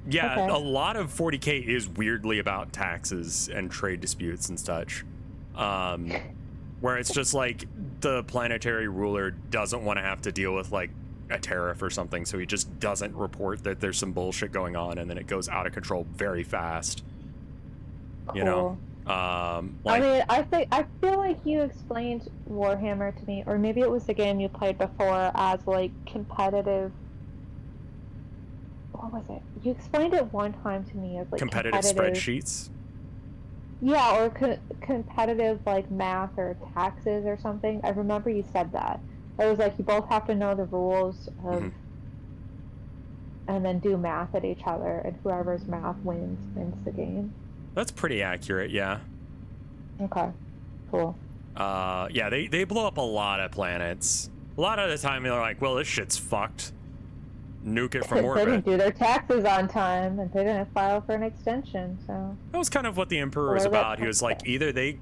Yeah, Okay. A lot of 40K is weirdly about taxes and trade disputes and such. Where it's just like the planetary ruler doesn't want to have to deal with like a tariff or something, so he just doesn't report that there's some bullshit going on, and then it goes out of control very fast. You know? I mean, I feel like you explained Warhammer to me, or maybe it was the game you played before as like competitive. What was it? You explained it one time to me as like competitive spreadsheets. Yeah, or competitive like math or taxes or something. I remember you said that. It was like you both have to know the rules of, and then do math at each other, and whoever's math wins the game. That's pretty accurate, yeah. Okay, cool. Yeah, they blow up a lot of planets. A lot of the time they're like, well, this shit's fucked. Nuke it from orbit. They didn't do their taxes on time, and they didn't file for an extension, so... That was kind of what the Emperor was about. He was like, either they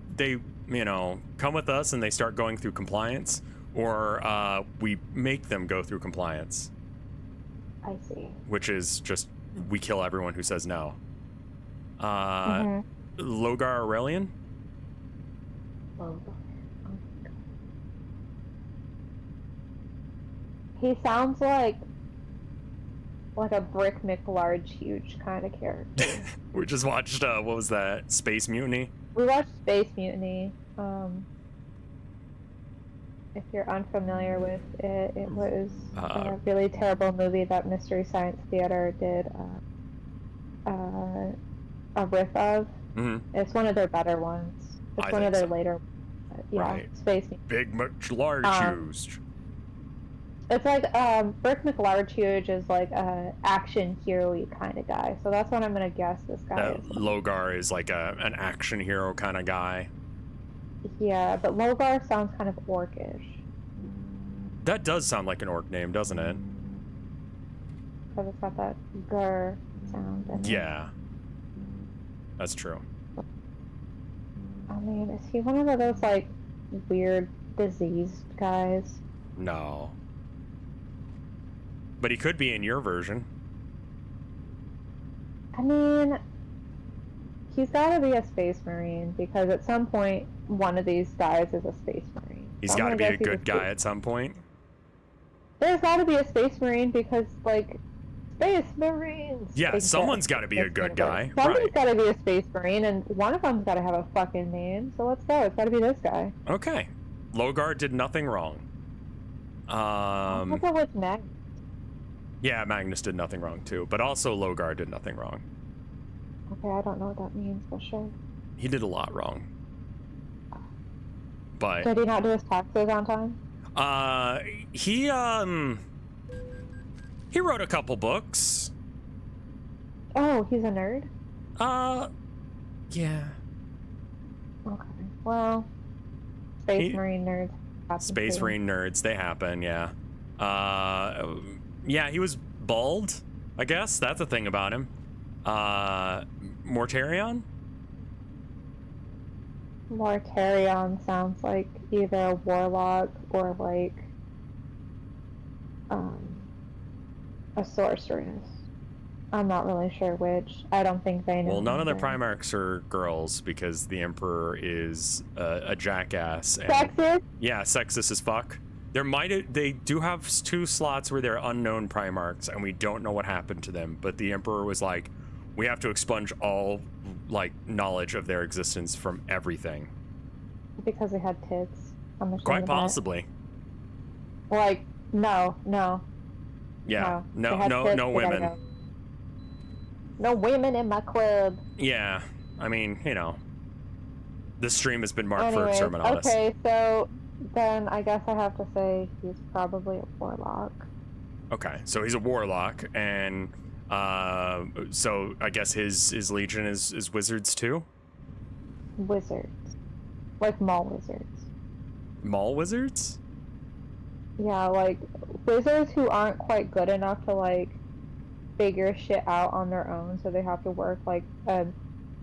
you know, come with us and they start going through compliance, or we make them go through compliance. I see. Which is just, we kill everyone who says no. Logar Aurelian? He sounds like a Brick McLarge huge kind of character. We just watched, what was that? Space Mutiny? We watched Space Mutiny. If you're unfamiliar with it, it was a really terrible movie that Mystery Science Theater did a riff of. It's one of their better ones. It's one of their later, Space Mutiny. Big McLarge used. It's like Brick McLarge Huge is like a action hero-y kind of guy, so that's what I'm gonna guess this guy is. Logar is like an action hero kind of guy. Yeah, but Logar sounds kind of orcish. That does sound like an orc name, doesn't it? Because it's got that grr sound in it. Yeah, that's true. I mean, is he one of those like weird diseased guys? No. But he could be in your version. I mean, he's got to be a space marine, because at some point, one of these guys is a space marine. He's got to be a good guy at some point. There's got to be a space marine, because, like, space marines. Yeah, someone's got to be a good guy. Somebody's got to be a space marine, and one of them's got to have a fucking name. So let's go. It's got to be this guy. Okay. Logar did nothing wrong. What's up with Magnus? Yeah, Magnus did nothing wrong too, but also Logar did nothing wrong. Okay, I don't know what that means, but sure. He did a lot wrong. But did he not do his taxes on time? He wrote a couple books. Oh, he's a nerd? Yeah. Okay. Well, Marine nerds. Space Marine nerds, they happen, yeah. Yeah, he was bald, I guess. That's a thing about him. Mortarion? Mortarion sounds like either a warlock or like a sorceress. I'm not really sure which. I don't think they know. Well, none of the Primarchs are girls, because the Emperor is a jackass. And, sexist? Yeah, sexist as fuck. They do have 2 slots where they're unknown Primarchs, and we don't know what happened to them. But the Emperor was like, we have to expunge all like knowledge of their existence from everything. Because they had tits. Quite possibly. Like, no. Yeah, no women. No women in my club. Yeah, I mean, you know, this stream has been marked for exterminatus. Okay, so then I guess I have to say he's probably a warlock. Okay, so he's a warlock, and so I guess his legion is wizards too? Wizards. Like mall wizards. Mall wizards? Yeah, like wizards who aren't quite good enough to like figure shit out on their own, so they have to work like an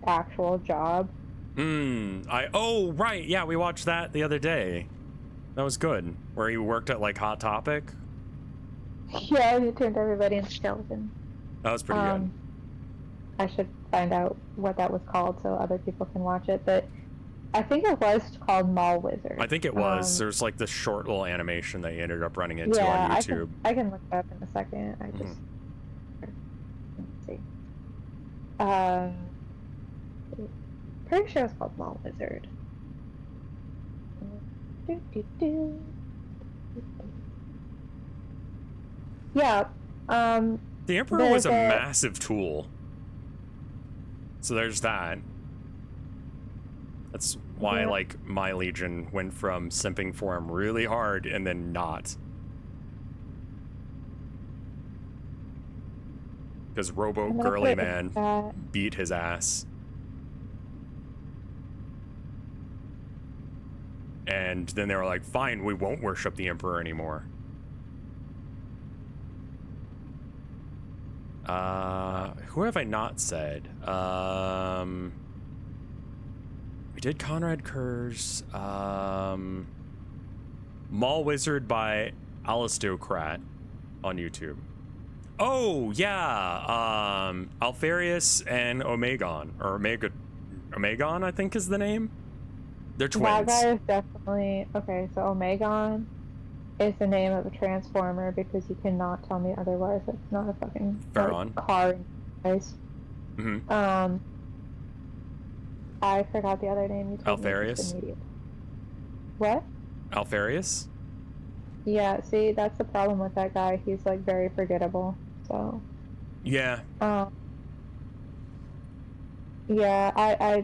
actual job. Oh right, yeah, we watched that the other day. That was good. Where he worked at like Hot Topic. Yeah, he turned everybody into skeleton. That was pretty good. I should find out what that was called so other people can watch it, but I think it was called Mall Wizard. I think it was. There's like this short little animation that he ended up running into on YouTube. I can look it up in a second. I just let's see. Pretty sure it's called Mall Wizard. Yeah. The Emperor was a massive tool. So there's that. That's why, like, my Legion went from simping for him really hard and then not. Because Robo Girly Man beat his ass. And then they were like, fine, we won't worship the Emperor anymore. Who have I not said? We did Conrad Kurz. Mall Wizard by Alistocrat on YouTube. Oh, yeah. Alfarius and Omegon. Or Omegon, I think is the name. They're twins. That guy is definitely... Okay, so Omegon is the name of a transformer because you cannot tell me otherwise. It's not a fucking car. Mm-hmm. I forgot the other name you told Alfarius? me. What? Alfarius? Yeah, see, that's the problem with that guy. He's, like, very forgettable, so... Yeah. Yeah,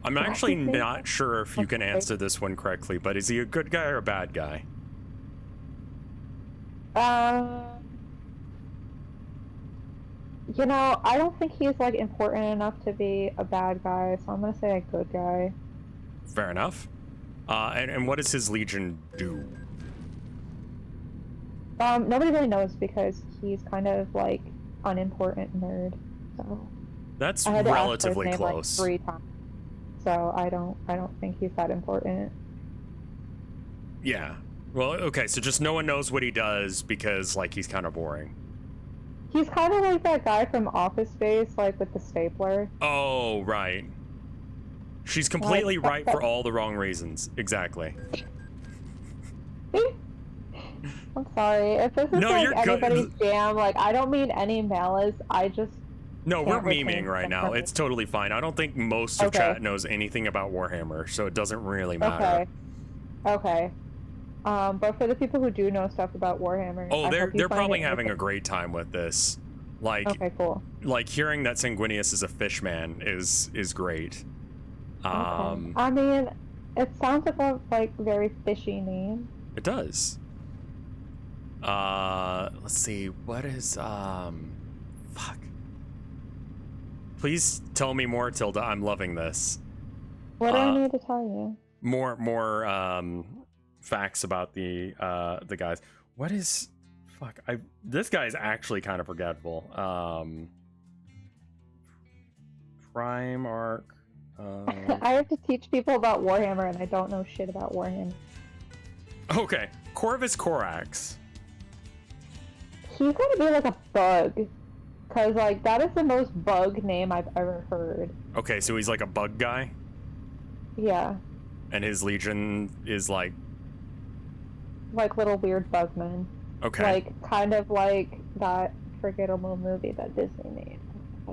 I'm actually not sure if you can answer this one correctly, but is he a good guy or a bad guy? You know, I don't think he's, like, important enough to be a bad guy, so I'm gonna say a good guy. Fair enough. And what does his Legion do? Nobody really knows because he's kind of, like, unimportant nerd, so... That's relatively name, close. Like, 3 times. So I don't think he's that important. Yeah. Well, okay, so just no one knows what he does because, like, he's kind of boring. He's kind of like that guy from Office Space, like, with the stapler. Oh, right. She's completely right for all the wrong reasons. Exactly. I'm sorry. If this is, like, anybody's jam, like, I don't mean any malice, I just... No, we're memeing right now. It's totally fine. I don't think most of chat knows anything about Warhammer, so it doesn't really matter. Okay. But for the people who do know stuff about Warhammer... Oh, they're probably having a great time with this. Like, okay, cool. Like, hearing that Sanguinius is a fishman is great. Okay. I mean, it sounds like a, like, very fishy name. It does. Let's see. What is, fuck. Please tell me more, Tilda. I'm loving this. What do I need to tell you? More facts about the guys. What is... Fuck. This guy is actually kind of forgettable. Primarch. I have to teach people about Warhammer, and I don't know shit about Warhammer. Okay. Corvus Corax. He's gonna be like a bug. Because, like, that is the most bug name I've ever heard. Okay, so he's like a bug guy? Yeah. And his Legion is like... Like little weird bugmen. Okay. Like, kind of like that forgettable movie that Disney made.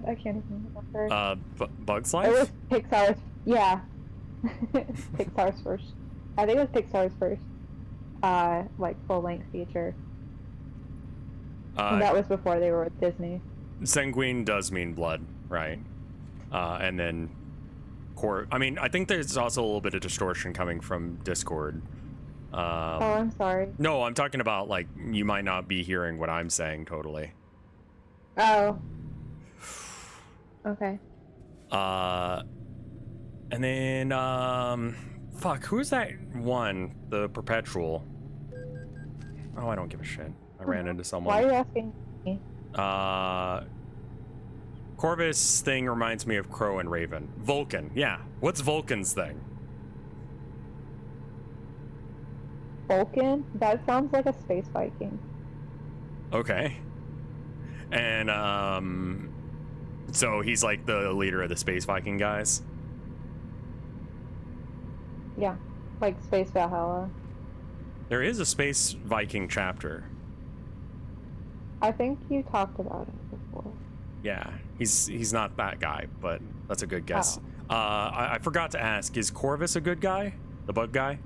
I can't even remember. Bug's Life? It was Pixar's... Yeah. Pixar's first. I think it was Pixar's first, like, full-length feature. And that was before they were with Disney. Sanguine does mean blood, right? And then I mean, I think there's also a little bit of distortion coming from Discord. Oh, I'm sorry. No, I'm talking about, like, you might not be hearing what I'm saying totally. Oh. Okay. And then, fuck, who's that one? The Perpetual. Oh, I don't give a shit. I ran into someone. Why are you asking me? Corvus thing reminds me of Crow and Raven. Vulcan, yeah. What's Vulcan's thing? Vulcan? That sounds like a space Viking. Okay. And, so he's like the leader of the Space Viking guys? Yeah. Like Space Valhalla. There is a Space Viking chapter. I think you talked about it before. Yeah, he's not that guy, but that's a good guess. I forgot to ask, is Corvus a good guy? The bug guy?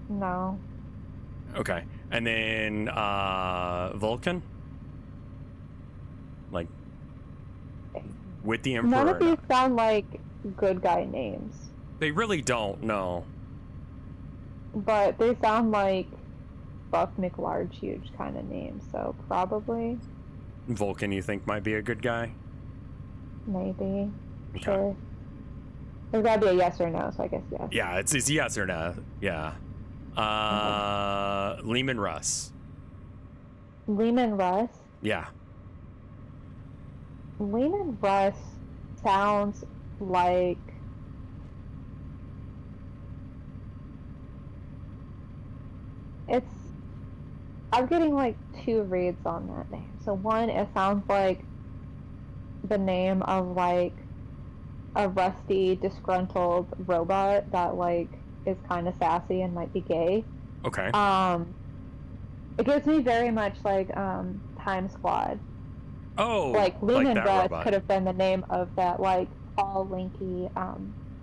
No. Okay. And then Vulcan? Like, with the Emperor? None of these sound like good guy names. They really don't, no. But they sound like Buff McLarge huge kind of names, so probably. Vulcan, you think might be a good guy? Maybe. Okay. Sure. There's gotta be a yes or no, so I guess yes. Yeah, it's yes or no. Yeah. Okay. Lehman Russ. Lehman Russ? Yeah. Lehman Russ sounds like I'm getting like two reads on that name. So one, it sounds like the name of like a rusty, disgruntled robot that like is kind of sassy and might be gay. Okay. It gives me very much like Time Squad. Oh, like Lehman Russ robot could have been the name of that like tall, lanky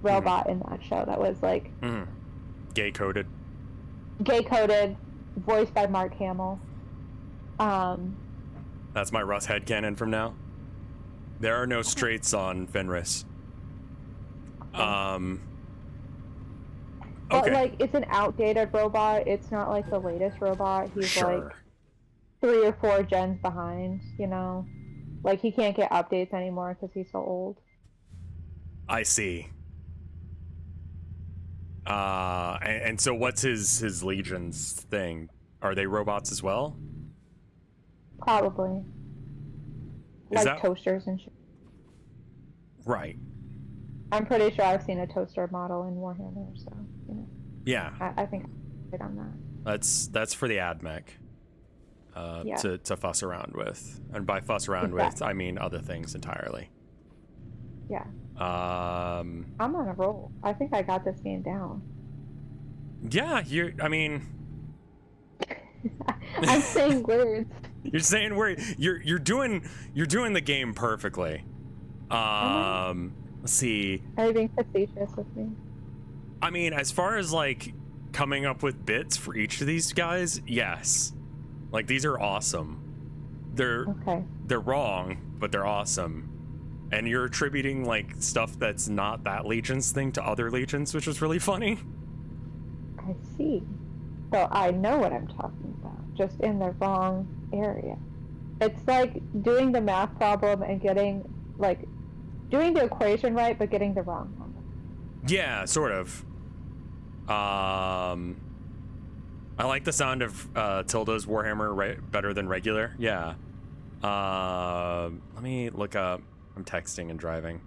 robot in that show that was like gay coded, voiced by Mark Hamill. That's my Russ headcanon from now. There are no straights on Fenris. But Okay. like it's an outdated robot. It's not like the latest robot. He's Sure. like 3 or 4 gens behind, you know? Like he can't get updates anymore because he's so old. I see. And so what's his legions thing? Are they robots as well? Probably. Is like that toasters and shit. right? I'm pretty sure I've seen a toaster model in Warhammer, so you know. Yeah. I think I'm right on that. That's for the AdMech. Yeah. To fuss around with, and by fuss around with, I mean other things entirely. Yeah. I'm on a roll. I think I got this game down. Yeah, I mean, I'm saying words. you're saying you're doing the game perfectly. Let's see. Are you being facetious with me? I mean, as far as like coming up with bits for each of these guys, yes. Like these are awesome. They're wrong, but they're awesome. And you're attributing like stuff that's not that Legion's thing to other Legions, which is really funny. I see. So I know what I'm talking about, just in the wrong area. It's like doing the math problem and getting doing the equation right, but getting the wrong number. Yeah, sort of. I like the sound of Tilda's Warhammer better than regular. Yeah. Let me look up. I'm texting and driving.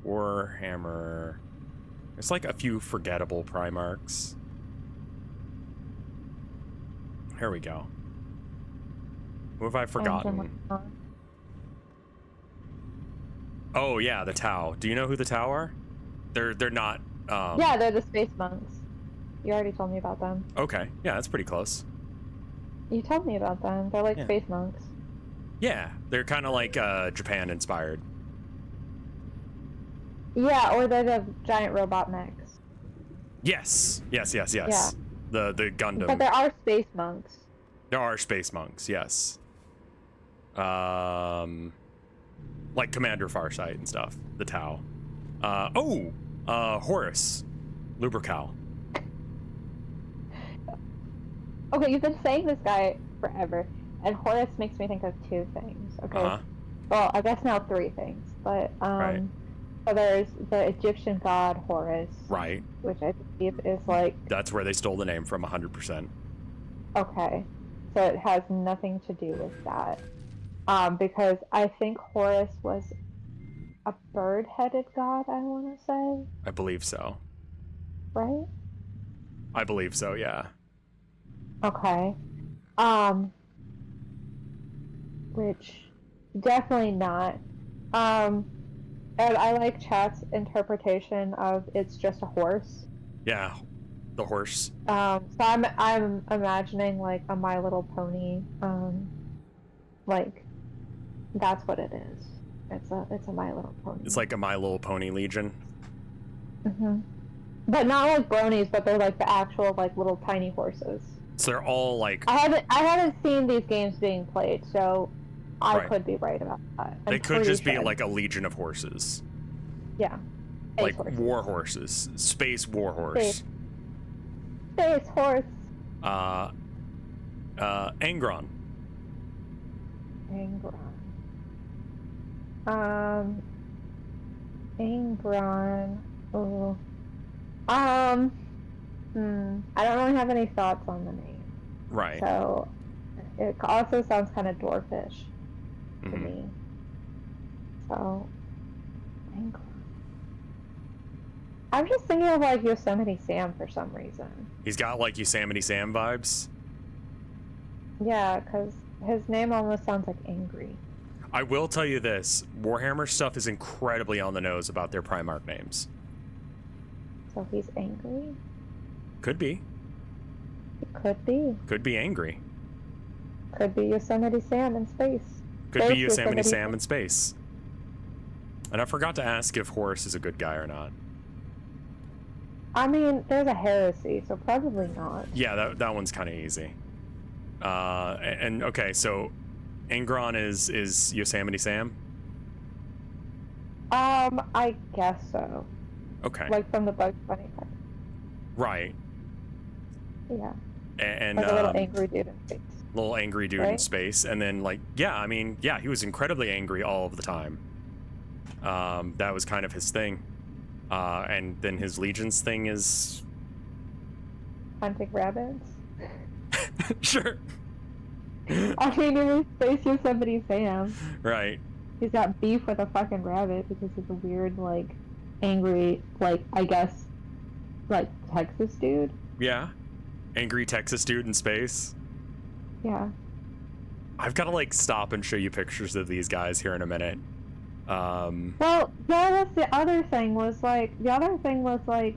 Warhammer. There's like a few forgettable Primarchs. Here we go. Who have I forgotten? Oh yeah, the Tau. Do you know who the Tau are? They're not. Yeah, they're the space monks. You already told me about them. Okay, yeah, that's pretty close. You told me about them. They're like space monks. Yeah, they're kind of like Japan inspired. Yeah, or they're the giant robot mechs. Yes. Yeah. The Gundam. But there are space monks. There are space monks, yes. Like Commander Farsight and stuff. The Tau. Horus. Lubrical. Okay, you've been saying this guy forever, and Horus makes me think of 2 things. Okay. Well, I guess now 3 things, but right. So there's the Egyptian god Horus. Right. Which I believe is like. That's where they stole the name from, 100%. Okay, so it has nothing to do with that, because I think Horus was a bird-headed god. I want to say. I believe so. Right. I believe so. Yeah. Okay. Which definitely not. And I like chat's interpretation of it's just a horse. Yeah, the horse. So I'm imagining like a My Little Pony. Like that's what it is. It's a My Little Pony. It's like a My Little Pony Legion. But not like bronies, but they're like the actual like little tiny horses. So they're all like. I haven't seen these games being played, so I could be right about that. They could just be like a legion of horses. Yeah. Like war horses, space war horse. Space horse. Angron. Angron. Oh. I don't really have any thoughts on the name. Right. So it also sounds kind of dwarfish to me. So Angron. I'm just thinking of like Yosemite Sam for some reason. He's got like Yosemite Sam vibes. Yeah, because his name almost sounds like angry. I will tell you this, Warhammer stuff is incredibly on the nose about their Primarch names. So he's angry? Could be. It could be. Could be angry. Could be Yosemite Sam in space. Could be Yosemite Sam in space. And I forgot to ask if Horus is a good guy or not. I mean, there's a heresy, so probably not. Yeah, that one's kind of easy. And okay, so Angron is Yosemite Sam? I guess so. Okay. Like from the Bugs Bunny part. Right. Yeah. And like a little angry dude in space. Little angry dude in space. And then like, yeah, I mean, yeah, he was incredibly angry all of the time. That was kind of his thing. And then his Legions thing is... hunting rabbits? Sure. I mean, it was Space Yosemite Sam. Right. He's got beef with a fucking rabbit because he's a weird, like, angry, like, I guess, like, Texas dude? Yeah. Angry Texas dude in space? Yeah. I've got to, like, stop and show you pictures of these guys here in a minute. Well, yeah, that's the other thing was, like,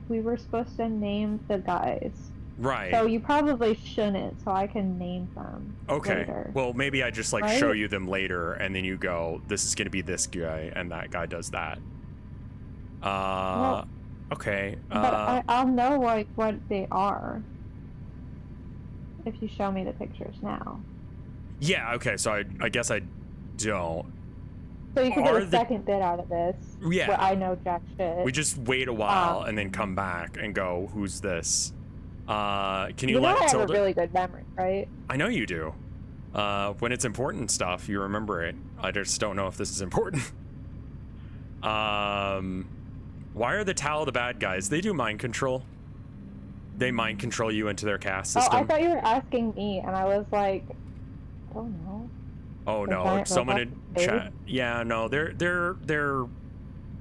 we were supposed to name the guys. Right. So you probably shouldn't, so I can name them later. Well, maybe I just, like, show you them later, and then you go, this is going to be this guy, and that guy does that. Well, okay. But I'll know, like, what they are if you show me the pictures now. Yeah, okay, so I guess I don't. So you can get a second bit out of this. Yeah. Where I know jack shit. We just wait a while and then come back and go, who's this? Can you let I have Tilda... a really good memory, right? I know you do. When it's important stuff, you remember it. I just don't know if this is important. Why are the Tal the bad guys? They do mind control. They mind control you into their caste system. Oh, I thought you were asking me, and I was like, I don't know. Oh no, someone in chat. Yeah, no, they're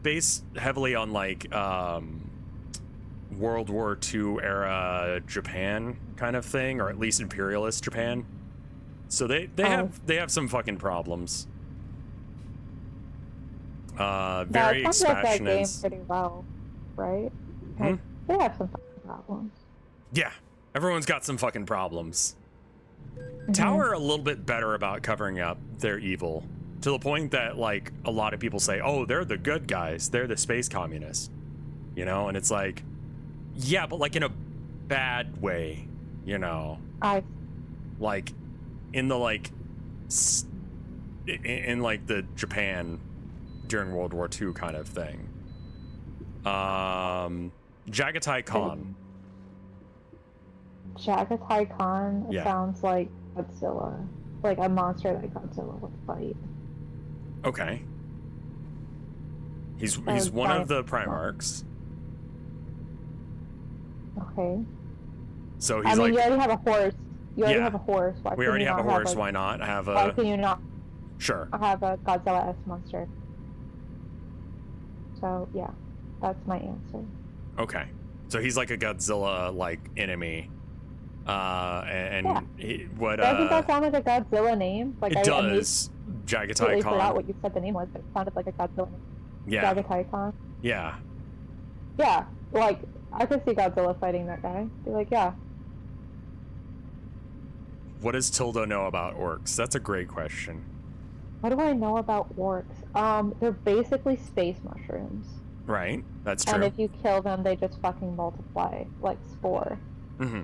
based heavily on like World War II era Japan kind of thing, or at least imperialist Japan. So they have some fucking problems. Very expansionist. That game pretty well, right? Like, they have some fucking problems. Yeah, everyone's got some fucking problems. Tower are a little bit better about covering up their evil, to the point that like a lot of people say, oh, they're the good guys, they're the space communists, you know, and it's like, yeah, but like in a bad way, you know, like in the like in like the Japan during World War II kind of thing. Jagatai Khan. Jagatai Khan sounds like Godzilla, like a monster that Godzilla would fight. Okay. He's one of the Primarchs. Okay. So he's you already have a horse. You already have a horse. We already have a horse. Why not have a? Why can you not? Sure. I have a Godzilla-esque monster. So yeah, that's my answer. Okay. So he's like a Godzilla like enemy. Doesn't that sound like a Godzilla name? Like it does. Jagatai Khan. I forgot what you said the name was, but it sounded like a Godzilla name. Yeah. Jagatai Khan. Yeah. Yeah, like I could see Godzilla fighting that guy. Be like, yeah. What does Tilda know about orcs? That's a great question. What do I know about orcs? They're basically space mushrooms. Right, that's true. And if you kill them, they just fucking multiply like spore. Mm-hmm.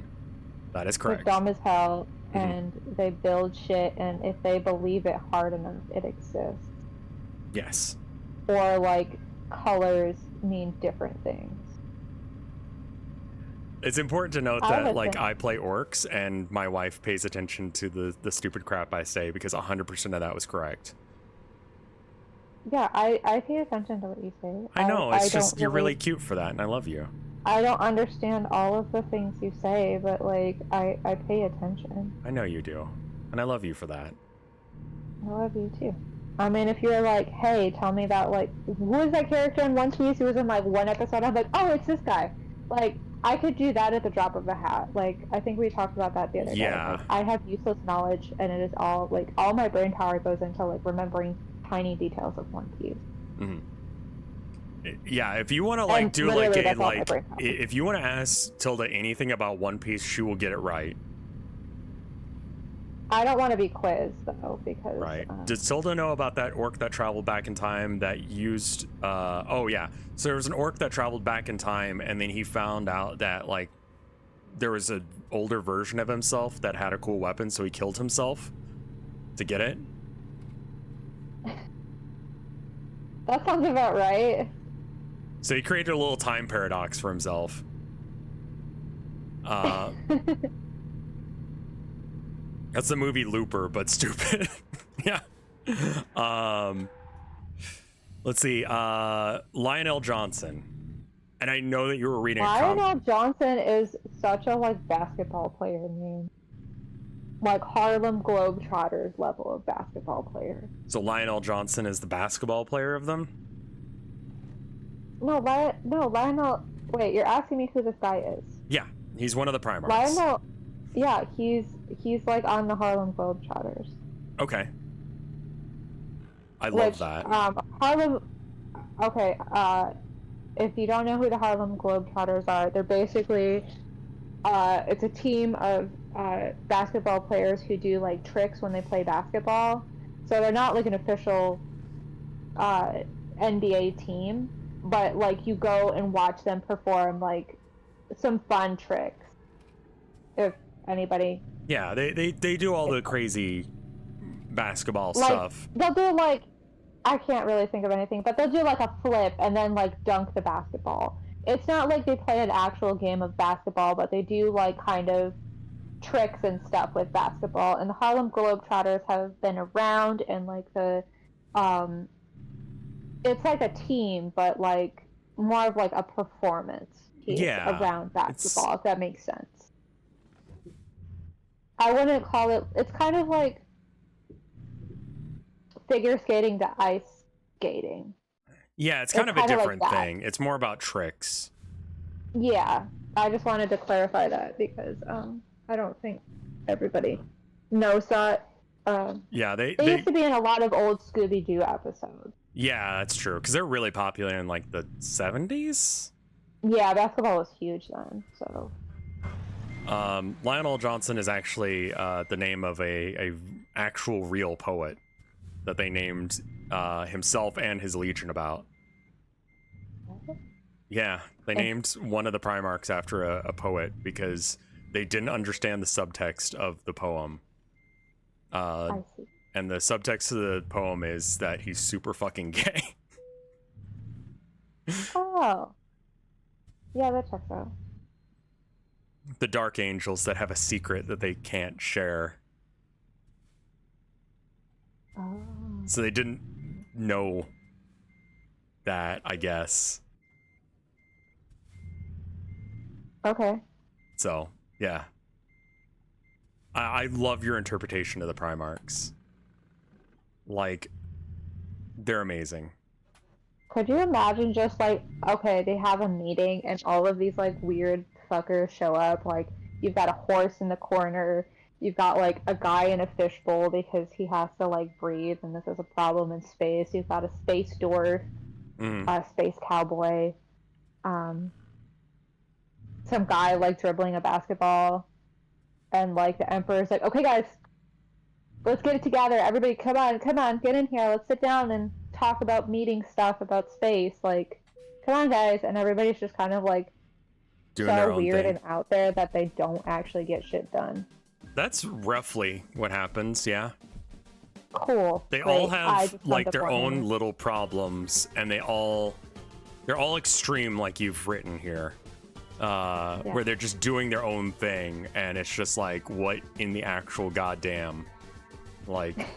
That is They're correct. dumb as hell, and they build shit, and if they believe it hard enough, it exists. Yes. Or like colors mean different things. It's important to note I that would like think- I play orcs and my wife pays attention to the stupid crap I say because 100% of that was correct. Yeah, I pay attention to what you say. I know, it's just don't you're really cute for that and I love you. I don't understand all of the things you say, but like I pay attention. I know you do. And I love you for that. I love you too. I mean, if you're like, hey, tell me about like who is that character in One Piece who was in like one episode, I'm like, oh, it's this guy. Like I could do that at the drop of a hat. Like I think we talked about that the other day. Yeah. Like, I have useless knowledge, and it is all like all my brain power goes into like remembering tiny details of One Piece. Mm-hmm. Yeah, if you want to like And do like literally, a that's all my like brain power. if you want to ask Tilda anything about One Piece, she will get it right. I don't want to be quizzed though because Right. Did Tilda know about that orc that traveled back in time that used oh yeah. So there was an orc that traveled back in time and then he found out that like there was an older version of himself that had a cool weapon, so he killed himself to get it. that sounds about right. So he created a little time paradox for himself. That's the movie Looper, but stupid. Yeah. Let's see. Lionel Johnson. And I know that you were reading Lionel Johnson is such a like basketball player name. Like Harlem Globetrotters level of basketball player. So Lionel Johnson is the basketball player of them? No, Lionel. Wait, you're asking me who this guy is? Yeah, he's one of the Primarchs. Lionel. Yeah, he's like on the Harlem Globetrotters. Okay. I love that. Harlem. Okay. If you don't know who the Harlem Globetrotters are, they're basically it's a team of basketball players who do like tricks when they play basketball. So they're not like an official NBA team, but like you go and watch them perform like some fun tricks. If anybody. Yeah, they do all the crazy basketball Like, stuff. they'll do like, I can't really think of anything, but they'll do like a flip and then like dunk the basketball. It's not like they play an actual game of basketball, but they do like kind of tricks and stuff with basketball. And the Harlem Globetrotters have been around, and like the it's like a team, but like more of like a performance piece around basketball, if that makes sense. I wouldn't call it, it's kind of like figure skating to ice skating. Yeah, it's kind of a different thing. It's more about tricks. Yeah, I just wanted to clarify that because I don't think everybody knows that. Yeah, they used to be in a lot of old Scooby-Doo episodes. Yeah, that's true, because they're really popular in like the 70s. Yeah, basketball was huge then, so. Lionel Johnson is actually the name of a actual real poet that they named himself and his legion about. Yeah, they named one of the Primarchs after a poet because they didn't understand the subtext of the poem. I see. And the subtext of the poem is that he's super fucking gay. Oh. Yeah, that checks out. The Dark Angels that have a secret that they can't share. Oh. So they didn't know that, I guess. Okay. So, yeah. I love your interpretation of the Primarchs. Like, they're amazing. Could you imagine just like, okay, they have a meeting and all of these like weird fuckers show up, like you've got a horse in the corner, you've got like a guy in a fishbowl because he has to like breathe and this is a problem in space, you've got a space dwarf, a space cowboy, some guy like dribbling a basketball, and like the Emperor's like, okay guys, let's get it together, everybody come on, get in here, let's sit down and talk about meeting stuff about space. Like, come on, guys. And everybody's just kind of like Doing their so own weird thing. and out there that they don't actually get shit done. That's roughly what happens, yeah. Cool. They Great. all I have just like want the their own format. little problems, and they're all extreme, like you've written here. Where they're just doing their own thing, and it's just like, what in the actual goddamn, like.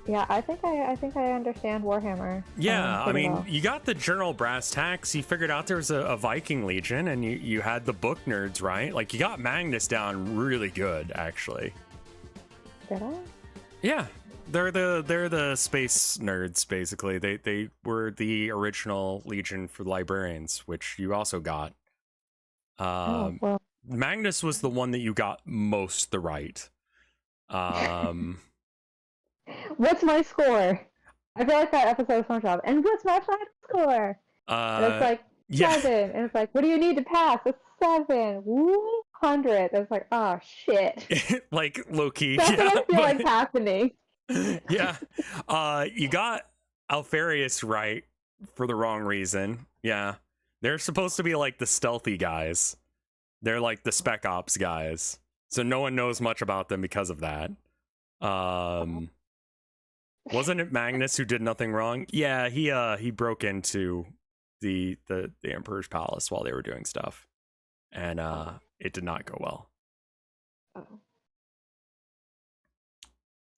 Yeah, I think I understand Warhammer. Yeah, I pretty mean, well. you got the general brass tacks. You figured out there was a Viking Legion, and you had the book nerds, right? Like, you got Magnus down really good, actually. Did I? Yeah, they're the space nerds, basically. They were the original Legion for librarians, which you also got. Well. Magnus was the one that you got most the right. What's my score? I feel like that episode of SpongeBob. And what's my final score? And it's like 7. And it's like, what do you need to pass? It's 7. Woo, 100. It's like, oh shit. Like Loki. That's Yeah, what I feel like happening. Yeah. You got Alfarius right for the wrong reason. Yeah. They're supposed to be like the stealthy guys. They're like the spec ops guys. So no one knows much about them because of that. Wasn't it Magnus who did nothing wrong? Yeah, he broke into the Emperor's palace while they were doing stuff. And it did not go well. Oh.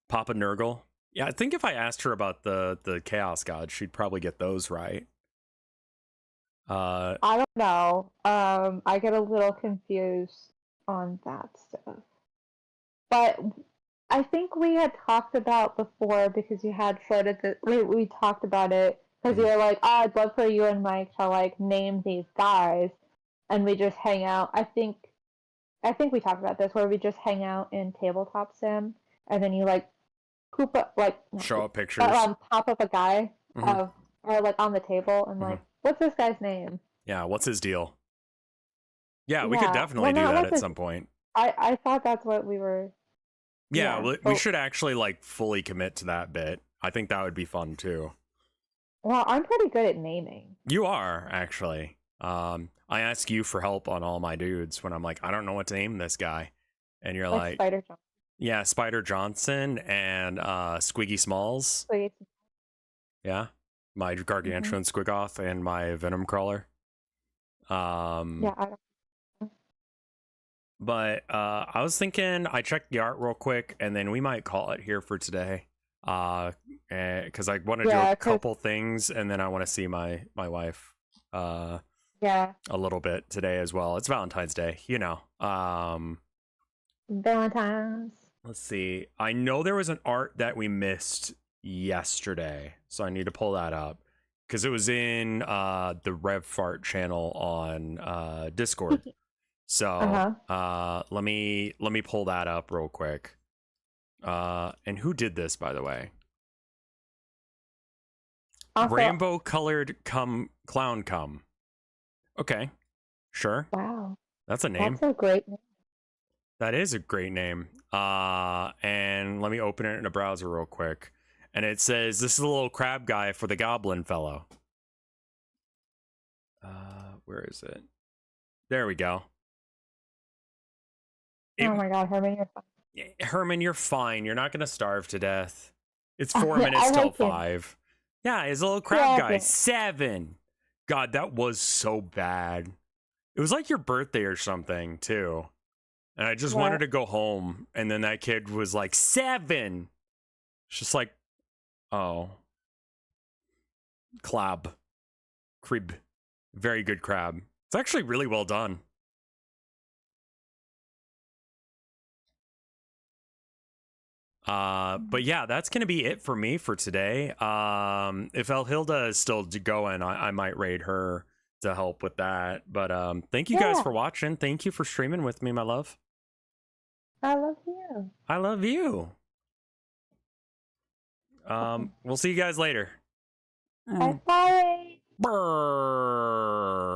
Papa Nurgle. Yeah, I think if I asked her about the Chaos Gods, she'd probably get those right. I don't know. I get a little confused on that stuff. But I think we had talked about before, because you had floated we talked about it because you were like, oh, I'd love for you and Mike to like name these guys, and we just hang out. I think we talked about this, where we just hang out in tabletop sim, and then you like poop up, like show up pictures, pop up a guy or like on the table, and like, what's this guy's name? Yeah, what's his deal? Yeah, we could definitely do that at some point. I thought that's what we were. Yeah, we should actually like fully commit to that bit. I think that would be fun too. Well, I'm pretty good at naming. You are, actually. I ask you for help on all my dudes when I'm like, I don't know what to name this guy. And you're like Spider Johnson. Yeah, Spider Johnson and Squiggy Smalls. Squiggy. Yeah. My Gargantuan Squigoth and my Venom Crawler. Yeah, I don't. But I was thinking, I checked the art real quick, and then we might call it here for today. Because I want to do a couple things, and then I want to see my wife a little bit today as well. It's Valentine's Day, you know. Valentine's. Let's see. I know there was an art that we missed yesterday, so I need to pull that up. Because it was in the RevFart channel on Discord. So let me pull that up real quick. And who did this, by the way? Also, Rainbow Colored Clown Cum. Okay, sure. Wow, that's a name. That's a great name. That is a great name. And let me open it in a browser real quick. And it says, this is a little crab guy for the goblin fellow. Where is it? There we go. Oh my god, Herman, you're fine. Herman, you're fine. You're not going to starve to death. It's 4 minutes till 5. Yeah, he's a little crab guy. 7. God, that was so bad. It was like your birthday or something, too. And I just wanted to go home. And then that kid was like, 7. It's just like, oh. Crib. Very good crab. It's actually really well done. But yeah, that's going to be it for me for today. If Elhilda is still going, I might raid her to help with that. But thank you guys for watching. Thank you for streaming with me, my love. I love you. I love you. We'll see you guys later. Bye. Brr.